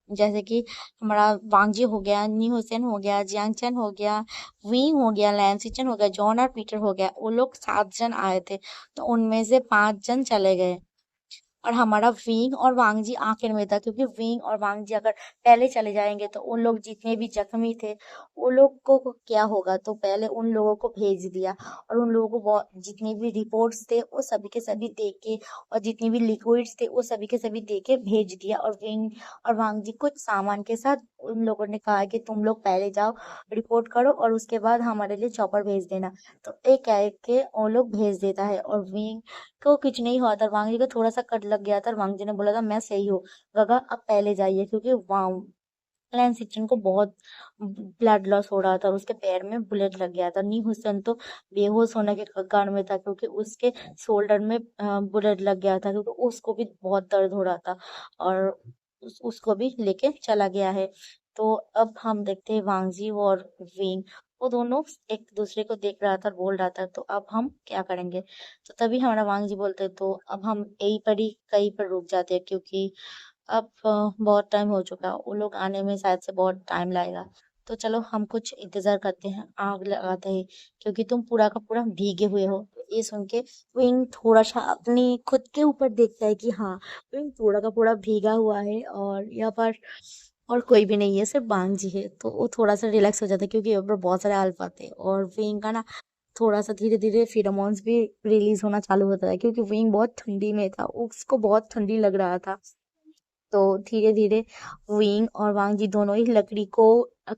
जैसे कि हमारा वांगजी हो गया, नी हुसैन हो गया, जियांगचैन हो गया, विंग हो गया, लैंसीचन हो गया, जॉन और पीटर हो गया, वो लोग 7 जन आए थे। तो उनमें से 5 जन चले गए, और हमारा विंग और वांगजी आखिर में था, क्योंकि विंग और वांगजी अगर पहले चले जाएंगे, तो उन लोग जितने भी जख्मी थे, उन लोग को क्या होगा। तो पहले उन लोगों को भेज दिया, और उन लोगों को बहुत जितने भी रिपोर्ट्स थे, वो सभी के सभी दे के, और जितने भी लिक्विड्स थे, वो सभी के सभी दे के भेज दिया। और विंग और वांगजी कुछ सामान के साथ, उन लोगों ने कहा कि तुम लोग पहले जाओ, रिपोर्ट करो, और उसके बाद हमारे लिए चॉपर भेज देना। तो एक कह के वो लोग भेज देता है, और विंग को कुछ नहीं हुआ था, वांग जी को थोड़ा सा कट लग गया था, और वांग जी ने बोला था मैं सही हूँ, गगा अब पहले जाइए, क्योंकि वांग लैन सिचन को बहुत ब्लड लॉस हो रहा था, और उसके पैर में बुलेट लग गया था। नी हुसैन तो बेहोश होने के कगार में था, क्योंकि उसके शोल्डर में बुलेट लग गया था, क्योंकि उसको भी बहुत दर्द हो रहा था, और उसको भी लेके चला गया है। तो अब हम देखते हैं वांगजी और विंग, वो दोनों एक दूसरे को देख रहा था और बोल रहा था, तो अब हम क्या करेंगे। तो तभी हमारा वांगजी बोलते, तो अब हम यहीं पर ही कहीं पर रुक जाते हैं, क्योंकि अब बहुत टाइम हो चुका है, वो लोग आने में शायद से बहुत टाइम लगेगा। तो चलो हम कुछ इंतजार करते हैं, आग लगाते हैं, क्योंकि तुम पूरा का पूरा भीगे हुए हो। तो ये सुन के विंग थोड़ा सा अपनी खुद के ऊपर देखता है कि हाँ, विंग पूरा का पूरा भीगा हुआ है, और यहाँ पर और कोई भी नहीं है, सिर्फ बांग जी है। तो वो थोड़ा सा रिलैक्स हो जाता है, क्योंकि यहाँ पर बहुत सारे अल्फा थे, और विंग का ना थोड़ा सा धीरे धीरे फेरोमोन्स भी रिलीज होना चालू होता है, क्योंकि विंग बहुत ठंडी में था, उसको बहुत ठंडी लग रहा था। तो धीरे धीरे विंग और वांग जी दोनों ही लकड़ी को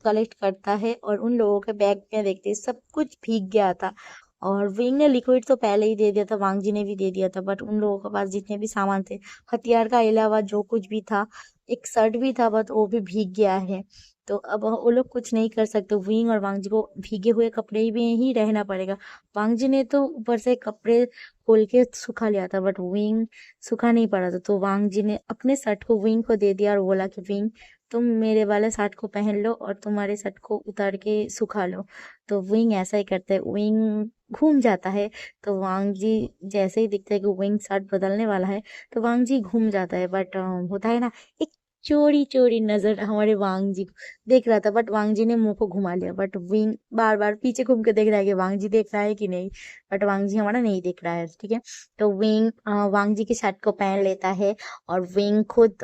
कलेक्ट करता है और उन लोगों के बैग में देखते हैं सब कुछ भीग गया था। और विंग ने लिक्विड तो पहले ही दे दिया था, वांग जी ने भी दे दिया था, बट उन लोगों के पास जितने भी सामान थे, हथियार का अलावा जो कुछ भी था, एक शर्ट भी था बट वो भी भीग गया है। तो अब वो लोग कुछ नहीं कर सकते, विंग और वांग जी को भीगे हुए कपड़े में ही रहना पड़ेगा। वांग जी ने तो ऊपर से कपड़े खोल के सुखा लिया था बट विंग सूखा नहीं पड़ा था, तो वांग जी ने अपने शर्ट को विंग को दे दिया और बोला कि विंग, तुम मेरे वाले शर्ट को पहन लो और तुम्हारे शर्ट को उतार के सुखा लो। तो विंग ऐसा ही करता है, विंग घूम जाता है। तो वांग जी जैसे ही दिखता है कि विंग शर्ट बदलने वाला है, तो वांग जी घूम जाता है, बट होता है ना, एक चोरी चोरी नजर हमारे वांग जी को देख रहा था, बट वांग जी ने मुंह को घुमा लिया, बट विंग बार बार पीछे घूम के देख रहा है कि वांग जी देख रहा है कि नहीं, बट वांग जी हमारा नहीं देख रहा है, ठीक है। तो विंग वांग जी की शर्ट को पहन लेता है और विंग खुद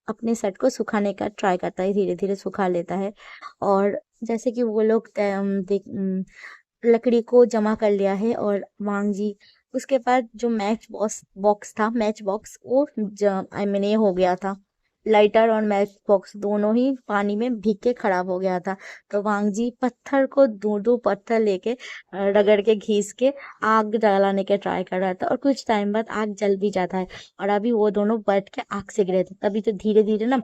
अपने शर्ट को सुखाने का ट्राई करता है, धीरे धीरे सुखा लेता है। और जैसे कि वो लोग लकड़ी को जमा कर लिया है और वांग जी उसके बाद जो मैच बॉक्स बॉक्स था, मैच बॉक्स वो आई मीन ये हो गया था, लाइटर और मैच बॉक्स दोनों ही पानी में भीग के खराब हो गया था। तो वांग जी पत्थर को दो दो पत्थर लेके रगड़ के घीस के आग जलाने के ट्राई कर रहा था, और कुछ टाइम बाद आग जल भी जाता है। और अभी वो दोनों बैठ के आग सेक रहे थे, तभी तो धीरे धीरे ना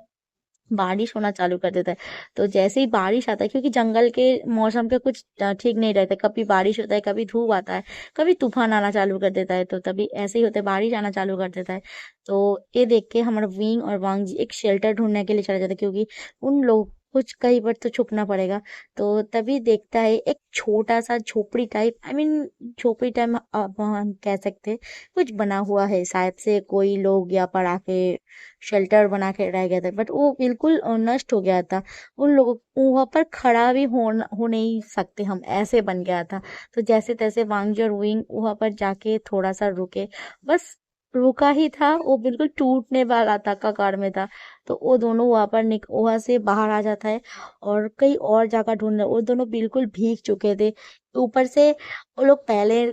बारिश होना चालू कर देता है। तो जैसे ही बारिश आता है, क्योंकि जंगल के मौसम का कुछ ठीक नहीं रहता, कभी बारिश होता है, कभी धूप आता है, कभी तूफान आना चालू कर देता है, तो तभी ऐसे ही होता है, बारिश आना चालू कर देता है। तो ये देख के हमारा विंग और वांग जी एक शेल्टर ढूंढने के लिए चला जाता है, क्योंकि उन लोग कुछ कई बार तो छुपना पड़ेगा। तो तभी देखता है एक छोटा सा झोपड़ी टाइप, आई मीन झोपड़ी टाइप हम कह सकते हैं, कुछ बना हुआ है, शायद से कोई लोग यहाँ पर आके शेल्टर बना के रह गया था, बट वो बिल्कुल नष्ट हो गया था। उन लोगों वहां पर खड़ा भी हो नहीं सकते हम, ऐसे बन गया था। तो जैसे तैसे वांगजी और विंग वहां पर जाके थोड़ा सा रुके, बस रुका ही था, वो बिल्कुल टूटने वाला था, कगार में था। तो वो दोनों वहां पर वहां से बाहर आ जाता है और कई और जगह ढूंढ रहे, वो दोनों बिल्कुल भीग चुके थे। ऊपर से वो लोग पहले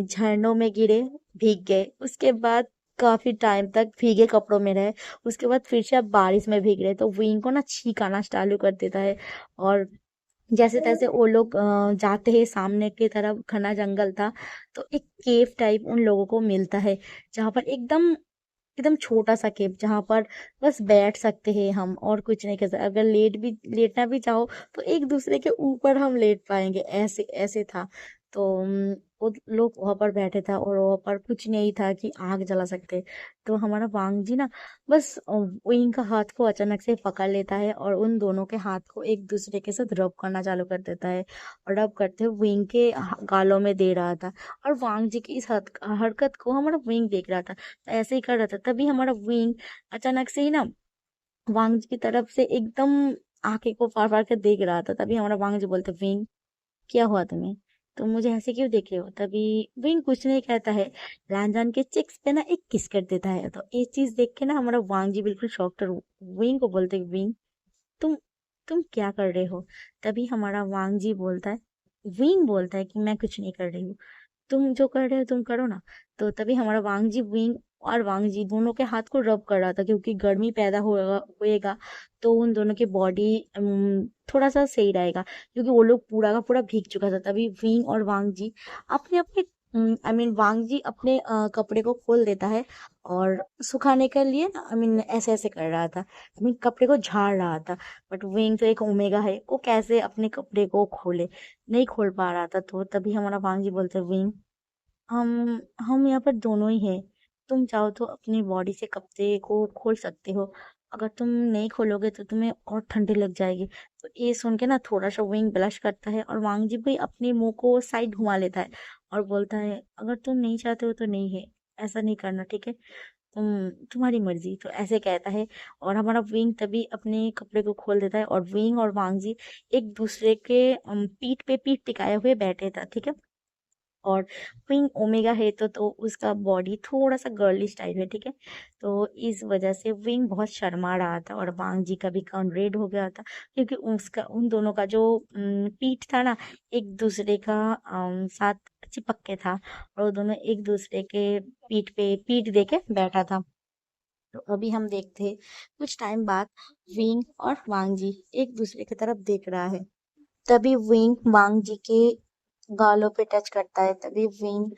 झरनों में गिरे, भीग गए, उसके बाद काफी टाइम तक भीगे कपड़ों में रहे, उसके बाद फिर से अब बारिश में भीग रहे, तो विंग को ना छींक आना चालू कर देता है। और जैसे तैसे वो लोग जाते हैं, सामने की तरफ घना जंगल था, तो एक केव टाइप उन लोगों को मिलता है, जहाँ पर एकदम एकदम छोटा सा केव, जहाँ पर बस बैठ सकते हैं हम और कुछ नहीं कर सकते, अगर लेटना भी चाहो तो एक दूसरे के ऊपर हम लेट पाएंगे, ऐसे ऐसे था। तो वो लोग वहां पर बैठे था और वहां पर कुछ नहीं था कि आग जला सकते। तो हमारा वांग जी ना बस विंग का हाथ को अचानक से पकड़ लेता है और उन दोनों के हाथ को एक दूसरे के साथ रब करना चालू कर देता है, और रब करते हुए विंग के गालों में दे रहा था। और वांग जी की इस हरकत को हमारा विंग देख रहा था, ऐसे ही कर रहा था, तभी हमारा विंग अचानक से ही ना वांग जी की तरफ से एकदम आंखें को फाड़ फाड़ कर देख रहा था। तभी हमारा वांग जी बोलते, विंग क्या हुआ तुम्हें, तुम मुझे ऐसे क्यों देख रहे हो। तभी विंग कुछ नहीं कहता है, लानजान के चिक्स पे ना एक किस कर देता है। तो ये चीज देख के ना हमारा वांग जी बिल्कुल शॉक्ड, और विंग को बोलते, विंग तुम तुम क्या कर रहे हो। तभी हमारा वांग जी बोलता है, विंग बोलता है कि मैं कुछ नहीं कर रही हूँ, तुम जो कर रहे हो तुम करो ना। तो तभी हमारा वांगजी विंग और वांगजी दोनों के हाथ को रब कर रहा था, क्योंकि गर्मी पैदा होएगा तो उन दोनों की बॉडी थोड़ा सा सही रहेगा, क्योंकि वो लोग पूरा का पूरा भीग चुका था। तभी विंग और वांगजी अपने अपने आई मीन वांगजी अपने कपड़े को खोल देता है और सुखाने के लिए आई मीन ऐसे ऐसे कर रहा था, आई मीन कपड़े को झाड़ रहा था। बट विंग तो एक ओमेगा है, वो कैसे अपने कपड़े को खोले, नहीं खोल पा रहा था। तो तभी हमारा वांगजी बोलते, विंग हम यहाँ पर दोनों ही हैं, तुम चाहो तो अपनी बॉडी से कपड़े को खोल सकते हो, अगर तुम नहीं खोलोगे तो तुम्हें और ठंडी लग जाएगी। तो ये सुन के ना थोड़ा सा विंग ब्लश करता है और वांगजी भी अपने मुंह को साइड घुमा लेता है और बोलता है, अगर तुम नहीं चाहते हो तो नहीं है, ऐसा नहीं करना, ठीक है, तुम्हारी मर्जी, तो ऐसे कहता है। और हमारा विंग तभी अपने कपड़े को खोल देता है और विंग और वांगजी एक दूसरे के पीठ पे पीठ टिकाए हुए बैठे था, ठीक है। और विंग ओमेगा है तो उसका बॉडी थोड़ा सा गर्लिश टाइप है, ठीक है। तो इस वजह से विंग बहुत शर्मा रहा था और वांग जी का भी कान रेड हो गया था, क्योंकि उसका उन दोनों का जो पीठ था ना, एक दूसरे का साथ चिपक के था, और वो दोनों एक दूसरे के पीठ पे पीठ दे के बैठा था। तो अभी हम देखते हैं कुछ टाइम बाद विंग और वांग जी एक दूसरे की तरफ देख रहा है। तभी विंग वांग जी के गालों पे टच करता है। तभी विंग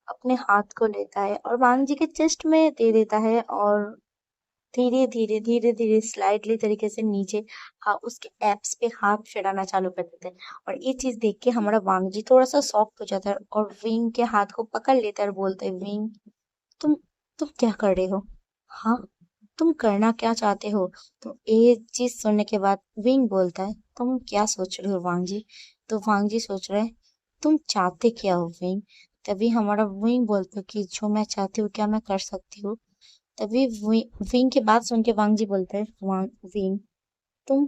अपने हाथ को लेता है और वांग जी के चेस्ट में दे देता है और धीरे धीरे स्लाइडली तरीके से नीचे हाँ उसके एब्स पे हाथ फेराना चालू कर देते हैं। और ये चीज देख के हमारा वांग जी थोड़ा सा सॉफ्ट हो जाता है और विंग के हाथ को पकड़ लेता है और बोलते हैं, विंग तुम तुम क्या कर रहे हो? हाँ, तुम करना क्या चाहते हो? तो ये चीज सुनने के बाद विंग बोलता है, तुम क्या सोच रहे हो वांग जी? तो वांग जी सोच रहे हैं, तुम चाहते क्या हो विंग? तभी हमारा विंग बोलता है कि जो मैं चाहती हूँ क्या मैं कर सकती हूँ? तभी विंग की बात सुन के वांग जी बोलते हैं, वांग विंग तुम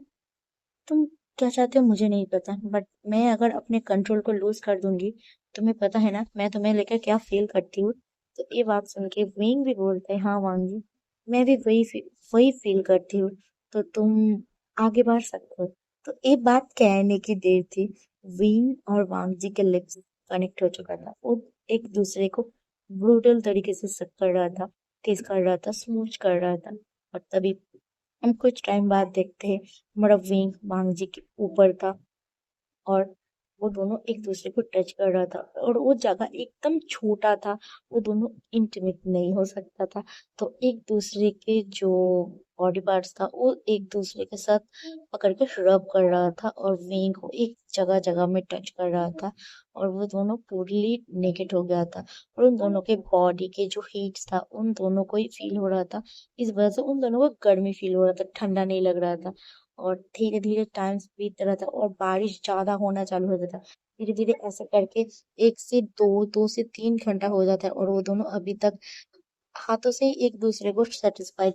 तुम क्या चाहते हो मुझे नहीं पता, बट मैं अगर अपने कंट्रोल को लूज कर दूंगी, तुम्हें पता है ना मैं तुम्हें लेकर क्या फील करती हूँ। तो ये बात सुन के विंग भी बोलते हैं, हाँ वांग जी मैं भी वही फील करती हूँ। तो तुम आगे बढ़ सकते हो। तो ये बात कहने की देर थी, विंग और वांग जी के लिप्स कनेक्ट हो चुका था। वो एक दूसरे को ब्रूटल तरीके से सक कर रहा था, किस कर रहा था, स्मूच कर रहा था। और तभी हम कुछ टाइम बाद देखते हैं हमारा विंग वांग जी के ऊपर था और वो दोनों एक दूसरे को टच कर रहा था और वो जगह एकदम छोटा था, वो दोनों इंटीमेट नहीं हो सकता था। तो एक दूसरे के जो बॉडी पार्ट्स था वो एक दूसरे के साथ पकड़ के रब कर रहा था और वेन को एक जगह जगह में टच कर रहा था और वो दोनों पूरी नेकेड हो गया था। और उन दोनों के बॉडी के जो हीट्स था उन दोनों को ही फील हो रहा था। इस वजह से उन दोनों को गर्मी फील हो रहा था, ठंडा नहीं लग रहा था। और धीरे धीरे टाइम बीत रहा था और बारिश ज्यादा होना चालू हो जाता। धीरे धीरे ऐसा करके 1 से 2, 2 से 3 घंटा हो जाता है और वो दोनों अभी तक हाथों से ही एक दूसरे को सेटिस्फाई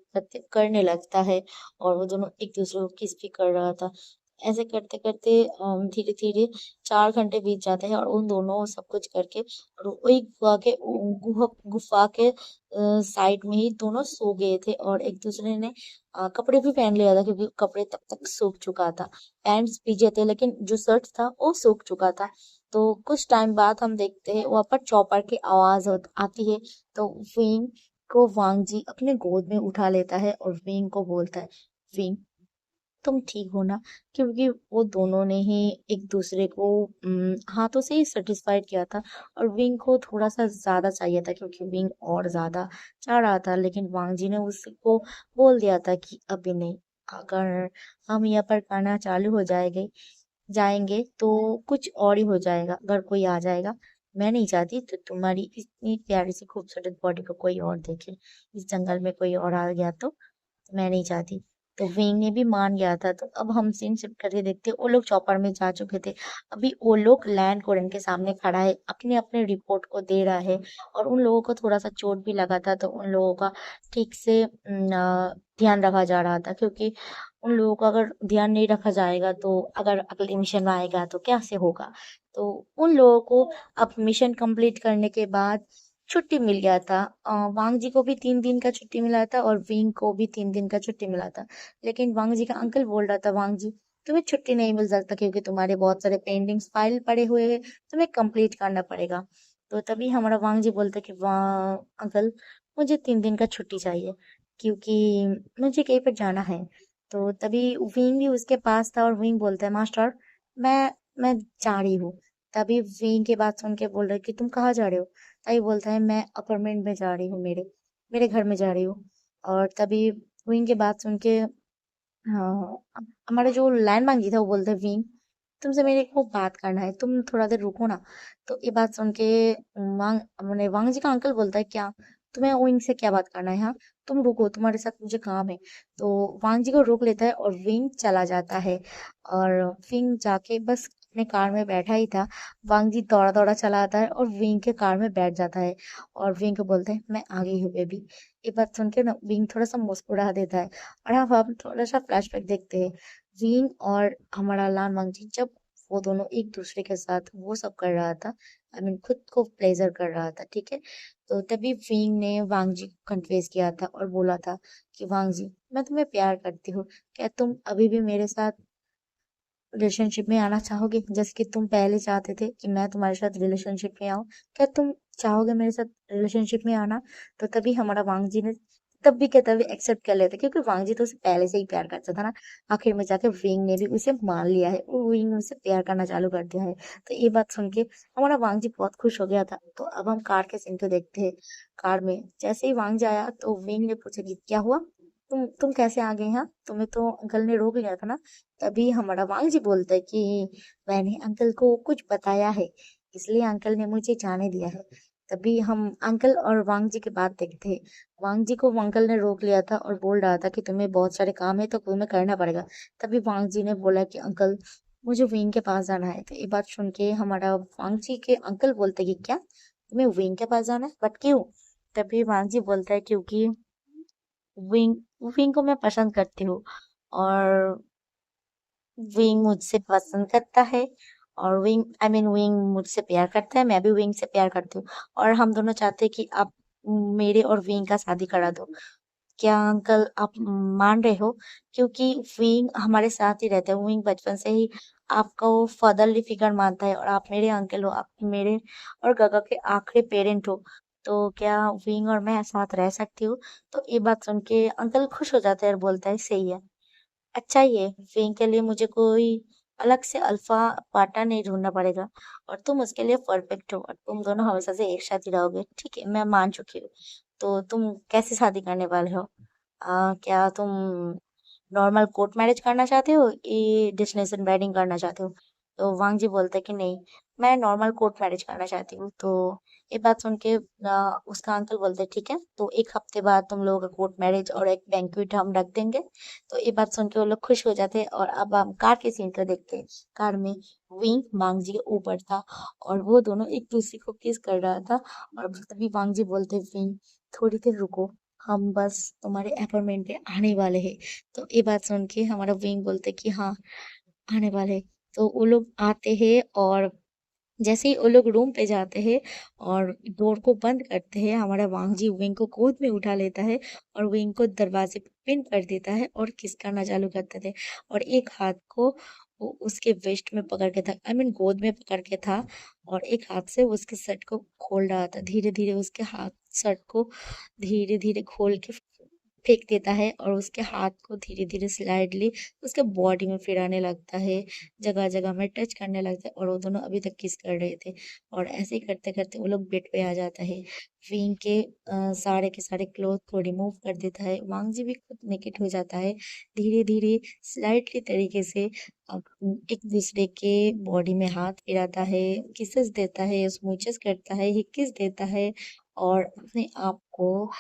करने लगता है और वो दोनों एक दूसरे को किस भी कर रहा था। ऐसे करते करते धीरे धीरे 4 घंटे बीत जाते हैं और उन दोनों सब कुछ करके और वही गुफा के साइड में ही दोनों सो गए थे और एक दूसरे ने कपड़े भी पहन लिया था क्योंकि कपड़े तब तक सूख चुका था। पैंट्स भीगे थे लेकिन जो शर्ट था वो सूख चुका था। तो कुछ टाइम बाद हम देखते हैं वहां पर चौपर की आवाज आती है। तो विंग को वांग जी अपने गोद में उठा लेता है और विंग को बोलता है, विंग तुम ठीक हो ना? क्योंकि वो दोनों ने ही एक दूसरे को हाथों से ही सेटिस्फाइड किया था और विंग को थोड़ा सा ज्यादा चाहिए था क्योंकि विंग और ज्यादा चाह रहा था। लेकिन वांग जी ने उसको बोल दिया था कि अभी नहीं, अगर हम यहाँ पर करना चालू हो जाएंगे तो कुछ और ही हो जाएगा, अगर कोई आ जाएगा। मैं नहीं चाहती तो तुम्हारी इतनी प्यारी सी खूबसूरत बॉडी को कोई और देखे, इस जंगल में कोई और आ गया तो मैं नहीं चाहती। तो विंग ने भी मान गया था। तो अब हम सीन शिफ्ट करके देखते वो लोग चौपर में जा चुके थे। अभी वो लोग लैंड कोरन के सामने खड़ा है, अपने अपने रिपोर्ट को दे रहा है और उन लोगों को थोड़ा सा चोट भी लगा था तो उन लोगों का ठीक से ध्यान रखा जा रहा था क्योंकि उन लोगों का अगर ध्यान नहीं रखा जाएगा तो अगर अगले मिशन में आएगा तो कैसे होगा। तो उन लोगों को अब मिशन कंप्लीट करने के बाद छुट्टी मिल गया था। वांग जी को भी 3 दिन का छुट्टी मिला था और विंग को भी 3 दिन का छुट्टी मिला था। लेकिन वांग जी का अंकल बोल रहा था, वांग जी तुम्हें छुट्टी नहीं मिल सकता क्योंकि तुम्हारे बहुत सारे पेंडिंग्स फाइल पड़े हुए हैं, तुम्हें कंप्लीट करना पड़ेगा। तो तभी हमारा वांग जी बोलता कि वाह अंकल, मुझे 3 दिन का छुट्टी चाहिए क्योंकि मुझे कहीं पर जाना है। तो तभी विंग भी उसके पास था और विंग बोलता है, मास्टर मैं जा रही हूँ। तभी विंग की बात सुन के बोल रहे कि तुम कहाँ जा रहे हो? तभी बोलता है, मैं अपार्टमेंट में जा रही हूँ, मेरे मेरे घर में जा रही हूँ। और तभी विंग की बात सुन के हाँ हमारा जो लैंड जी था वो बोलते हैं, विंग तुमसे मेरे को बात करना है, तुम थोड़ा देर रुको ना। तो ये बात सुन के वांग जी का अंकल बोलता है, क्या तुम्हें विंग से क्या बात करना है? हाँ तुम रुको, तुम्हारे साथ मुझे काम है। तो वांग जी को रोक लेता है और विंग चला जाता है। और विंग जाके बस अपने कार में बैठा ही था, वांग जी दौड़ा दौड़ा चला आता है और विंग के कार में बैठ जाता है और विंग को बोलते हैं, मैं आ गई हूँ बेबी। ये बात सुन के ना विंग थोड़ा सा मुस्कुरा देता है। और अब हम थोड़ा सा फ्लैशबैक देखते हैं। जीन और हमारा लान वांगजी जब वो दोनों एक दूसरे के साथ वो सब कर रहा था, आई मीन खुद को प्लेजर कर रहा था, ठीक है। तो तभी विंग ने वांगजी को कन्फेस किया था और बोला था कि वांगजी मैं तुम्हें प्यार करती हूँ, क्या तुम अभी भी मेरे साथ रिलेशनशिप में आना चाहोगे जैसे कि तुम पहले चाहते थे कि मैं तुम्हारे साथ रिलेशनशिप में आऊं? क्या तुम चाहोगे मेरे साथ रिलेशनशिप में आना? तो तभी हमारा वांग जी ने तब भी क्या तभी एक्सेप्ट कर लेते, क्योंकि वांगजी तो उसे पहले से ही प्यार करता था ना। आखिर में जाके विंग ने भी उसे मान लिया है, वो विंग ने उसे प्यार करना चालू कर दिया है। तो ये बात सुन के हमारा वांगजी बहुत खुश हो गया था। तो अब हम कार के सीन को देखते हैं। कार में जैसे ही वांगजी आया तो विंग ने पूछा कि क्या हुआ, तुम कैसे आ गए यहाँ, तुम्हें तो अंकल ने रोक लिया था ना। तभी हमारा वांगजी बोलता है कि मैंने अंकल को कुछ बताया है, इसलिए अंकल ने मुझे जाने दिया है। तभी हम अंकल और वांग जी की बात देखते हैं। वांग जी को अंकल ने रोक लिया था और बोल रहा था कि तुम्हें बहुत सारे काम है तो तुम्हें करना पड़ेगा। तभी वांग जी ने बोला कि अंकल मुझे विंग के पास जाना है। तो ये बात सुन के हमारा वांग जी के अंकल बोलते कि क्या तुम्हें विंग के पास जाना है, बट क्यों। तभी वांग जी बोलता है क्योंकि विंग विंग को मैं पसंद करती हूँ, और विंग मुझसे पसंद करता है, और विंग मुझसे प्यार करता है, मैं भी विंग से प्यार करती हूँ। और हम दोनों चाहते हैं कि आप मेरे और विंग का शादी करा दो। क्या अंकल आप मान रहे हो, क्योंकि विंग हमारे साथ ही रहता है। विंग बचपन से ही आपका वो फादरली फिगर मानता है, और आप मेरे अंकल हो, आप मेरे और गगा के आखिरी पेरेंट हो। तो क्या विंग और मैं साथ रह सकती हूँ। तो ये बात सुन के अंकल खुश हो जाते हैं और बोलता है सही है, अच्छा ही है। विंग के लिए मुझे कोई अलग से अल्फा पार्टनर नहीं ढूंढना पड़ेगा, और तुम उसके लिए परफेक्ट हो, और तुम दोनों हमेशा से एक साथ ही रहोगे। ठीक है, मैं मान चुकी हूँ। तो तुम कैसे शादी करने वाले हो, क्या तुम नॉर्मल कोर्ट मैरिज करना चाहते हो ये डेस्टिनेशन वेडिंग करना चाहते हो। तो वांग जी बोलते हैं कि नहीं, मैं नॉर्मल कोर्ट मैरिज करना चाहती हूँ। तो ये बात सुन के उसका अंकल बोलते हैं ठीक है, तो एक हफ्ते बाद तुम लोगों का कोर्ट मैरिज और एक बैंक्वेट हम रख देंगे। तो ये बात सुन के वो लोग खुश हो जाते हैं। और अब हम कार के सीन को देखते हैं। कार में विंग वांग जी के ऊपर था, और वो दोनों एक दूसरे को किस कर रहा था। और तभी वांग जी बोलते हैं विंग थोड़ी देर रुको, हम बस तुम्हारे अपार्टमेंट पे आने वाले हैं। तो ये बात सुन के हमारा विंग बोलते कि हाँ आने वाले हैं। तो वो लोग आते हैं, और जैसे ही वो लोग रूम पे जाते हैं और डोर को बंद करते हैं, हमारा वांग जी विंग को गोद में उठा लेता है और विंग को दरवाजे पे पिन कर देता है और किस करना चालू करते थे। और एक हाथ को वो उसके वेस्ट में पकड़ के था, गोद में पकड़ के था, और एक हाथ से वो उसके शर्ट को खोल रहा था। धीरे धीरे उसके हाथ शर्ट को धीरे धीरे खोल के फेंक देता है, और उसके हाथ को धीरे धीरे स्लाइडली उसके बॉडी में फिराने लगता है, जगह जगह में टच करने लगता है। और वो दोनों अभी तक किस कर रहे थे, और ऐसे ही करते करते वो लोग बेड पे आ जाता है। विंग के सारे के सारे क्लोथ को रिमूव कर देता है, वांगजी भी खुद नेकेड हो जाता है। धीरे धीरे स्लाइटली तरीके से अ, एक दूसरे के बॉडी में हाथ फिराता है, किसेस देता है, स्मूचेस करता है, हिक्किस देता है, और अपने आप को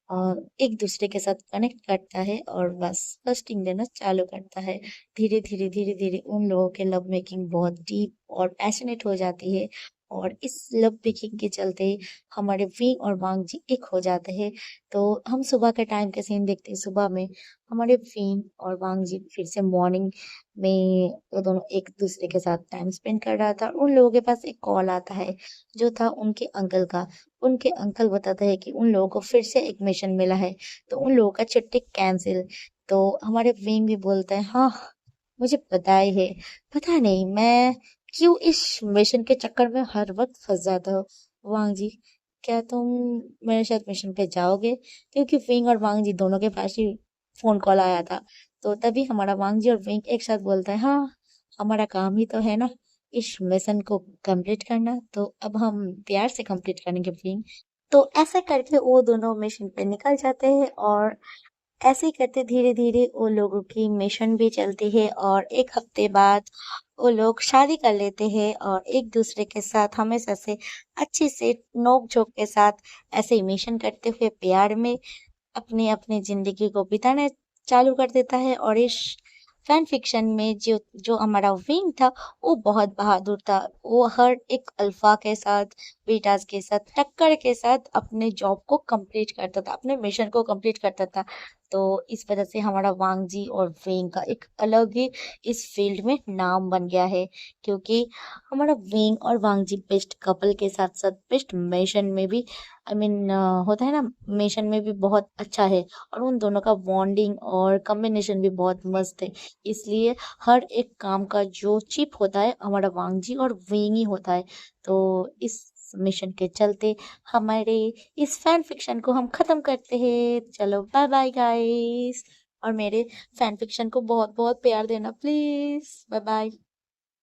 एक दूसरे के साथ कनेक्ट करता है, और बस फर्स्टिंग देना चालू करता है। धीरे धीरे उन लोगों के लव मेकिंग बहुत डीप और पैशनेट हो जाती है। और इस लव मेकिंग के चलते हमारे विंग और वांग जी एक हो जाते हैं। तो हम सुबह के टाइम के सीन देखते हैं। सुबह में हमारे विंग और वांग जी फिर से मॉर्निंग में वो दोनों एक दूसरे के साथ टाइम स्पेंड कर रहा था। उन लोगों के पास एक कॉल आता है, जो था उनके अंकल का। उनके अंकल बताते हैं कि उन लोगों को फिर से एक मिशन मिला है, तो उन लोगों का छुट्टी कैंसिल। तो हमारे विंग भी बोलते हैं हाँ मुझे पता ही है, पता नहीं मैं क्यों इस मिशन के चक्कर में हर वक्त फंस जाता हूँ। वांग जी क्या तुम मेरे साथ मिशन पे जाओगे, क्योंकि विंग और वांग जी दोनों के पास ही फोन कॉल आया था। तो तभी हमारा वांग जी और विंग एक साथ बोलता है हाँ हमारा काम ही तो है ना इस मिशन को कंप्लीट करना, तो अब हम प्यार से कंप्लीट करेंगे विंग। तो ऐसा करके वो दोनों मिशन पे निकल जाते हैं, और ऐसे ही करते धीरे धीरे वो लोगों की मिशन भी चलती है, और एक हफ्ते बाद वो लोग शादी कर लेते हैं, और एक दूसरे के साथ हमेशा से अच्छे से नोक झोंक के साथ ऐसे ही मिशन करते हुए प्यार में अपनी अपनी जिंदगी को बिताना चालू कर देता है। और इस फैन फिक्शन में जो जो हमारा विंग था वो बहुत बहादुर था। वो हर एक अल्फा के साथ, बीटास के साथ, टक्कर के साथ अपने जॉब को कंप्लीट करता था, अपने मिशन को कंप्लीट करता था। तो इस वजह से हमारा वांग जी और विंग का एक अलग ही इस फील्ड में नाम बन गया है, क्योंकि हमारा विंग और वांग जी बेस्ट कपल के साथ साथ बेस्ट मिशन में भी होता है ना, मिशन में भी बहुत अच्छा है। और उन दोनों का बॉन्डिंग और कॉम्बिनेशन भी बहुत मस्त है। इसलिए हर एक काम का जो चिप होता है हमारा वांगजी और विंग ही होता है। तो इस मिशन के चलते हमारे इस फैन फिक्शन को हम खत्म करते हैं। चलो बाय बाय गाइस, और मेरे फैन फिक्शन को बहुत बहुत प्यार देना प्लीज। Bye bye.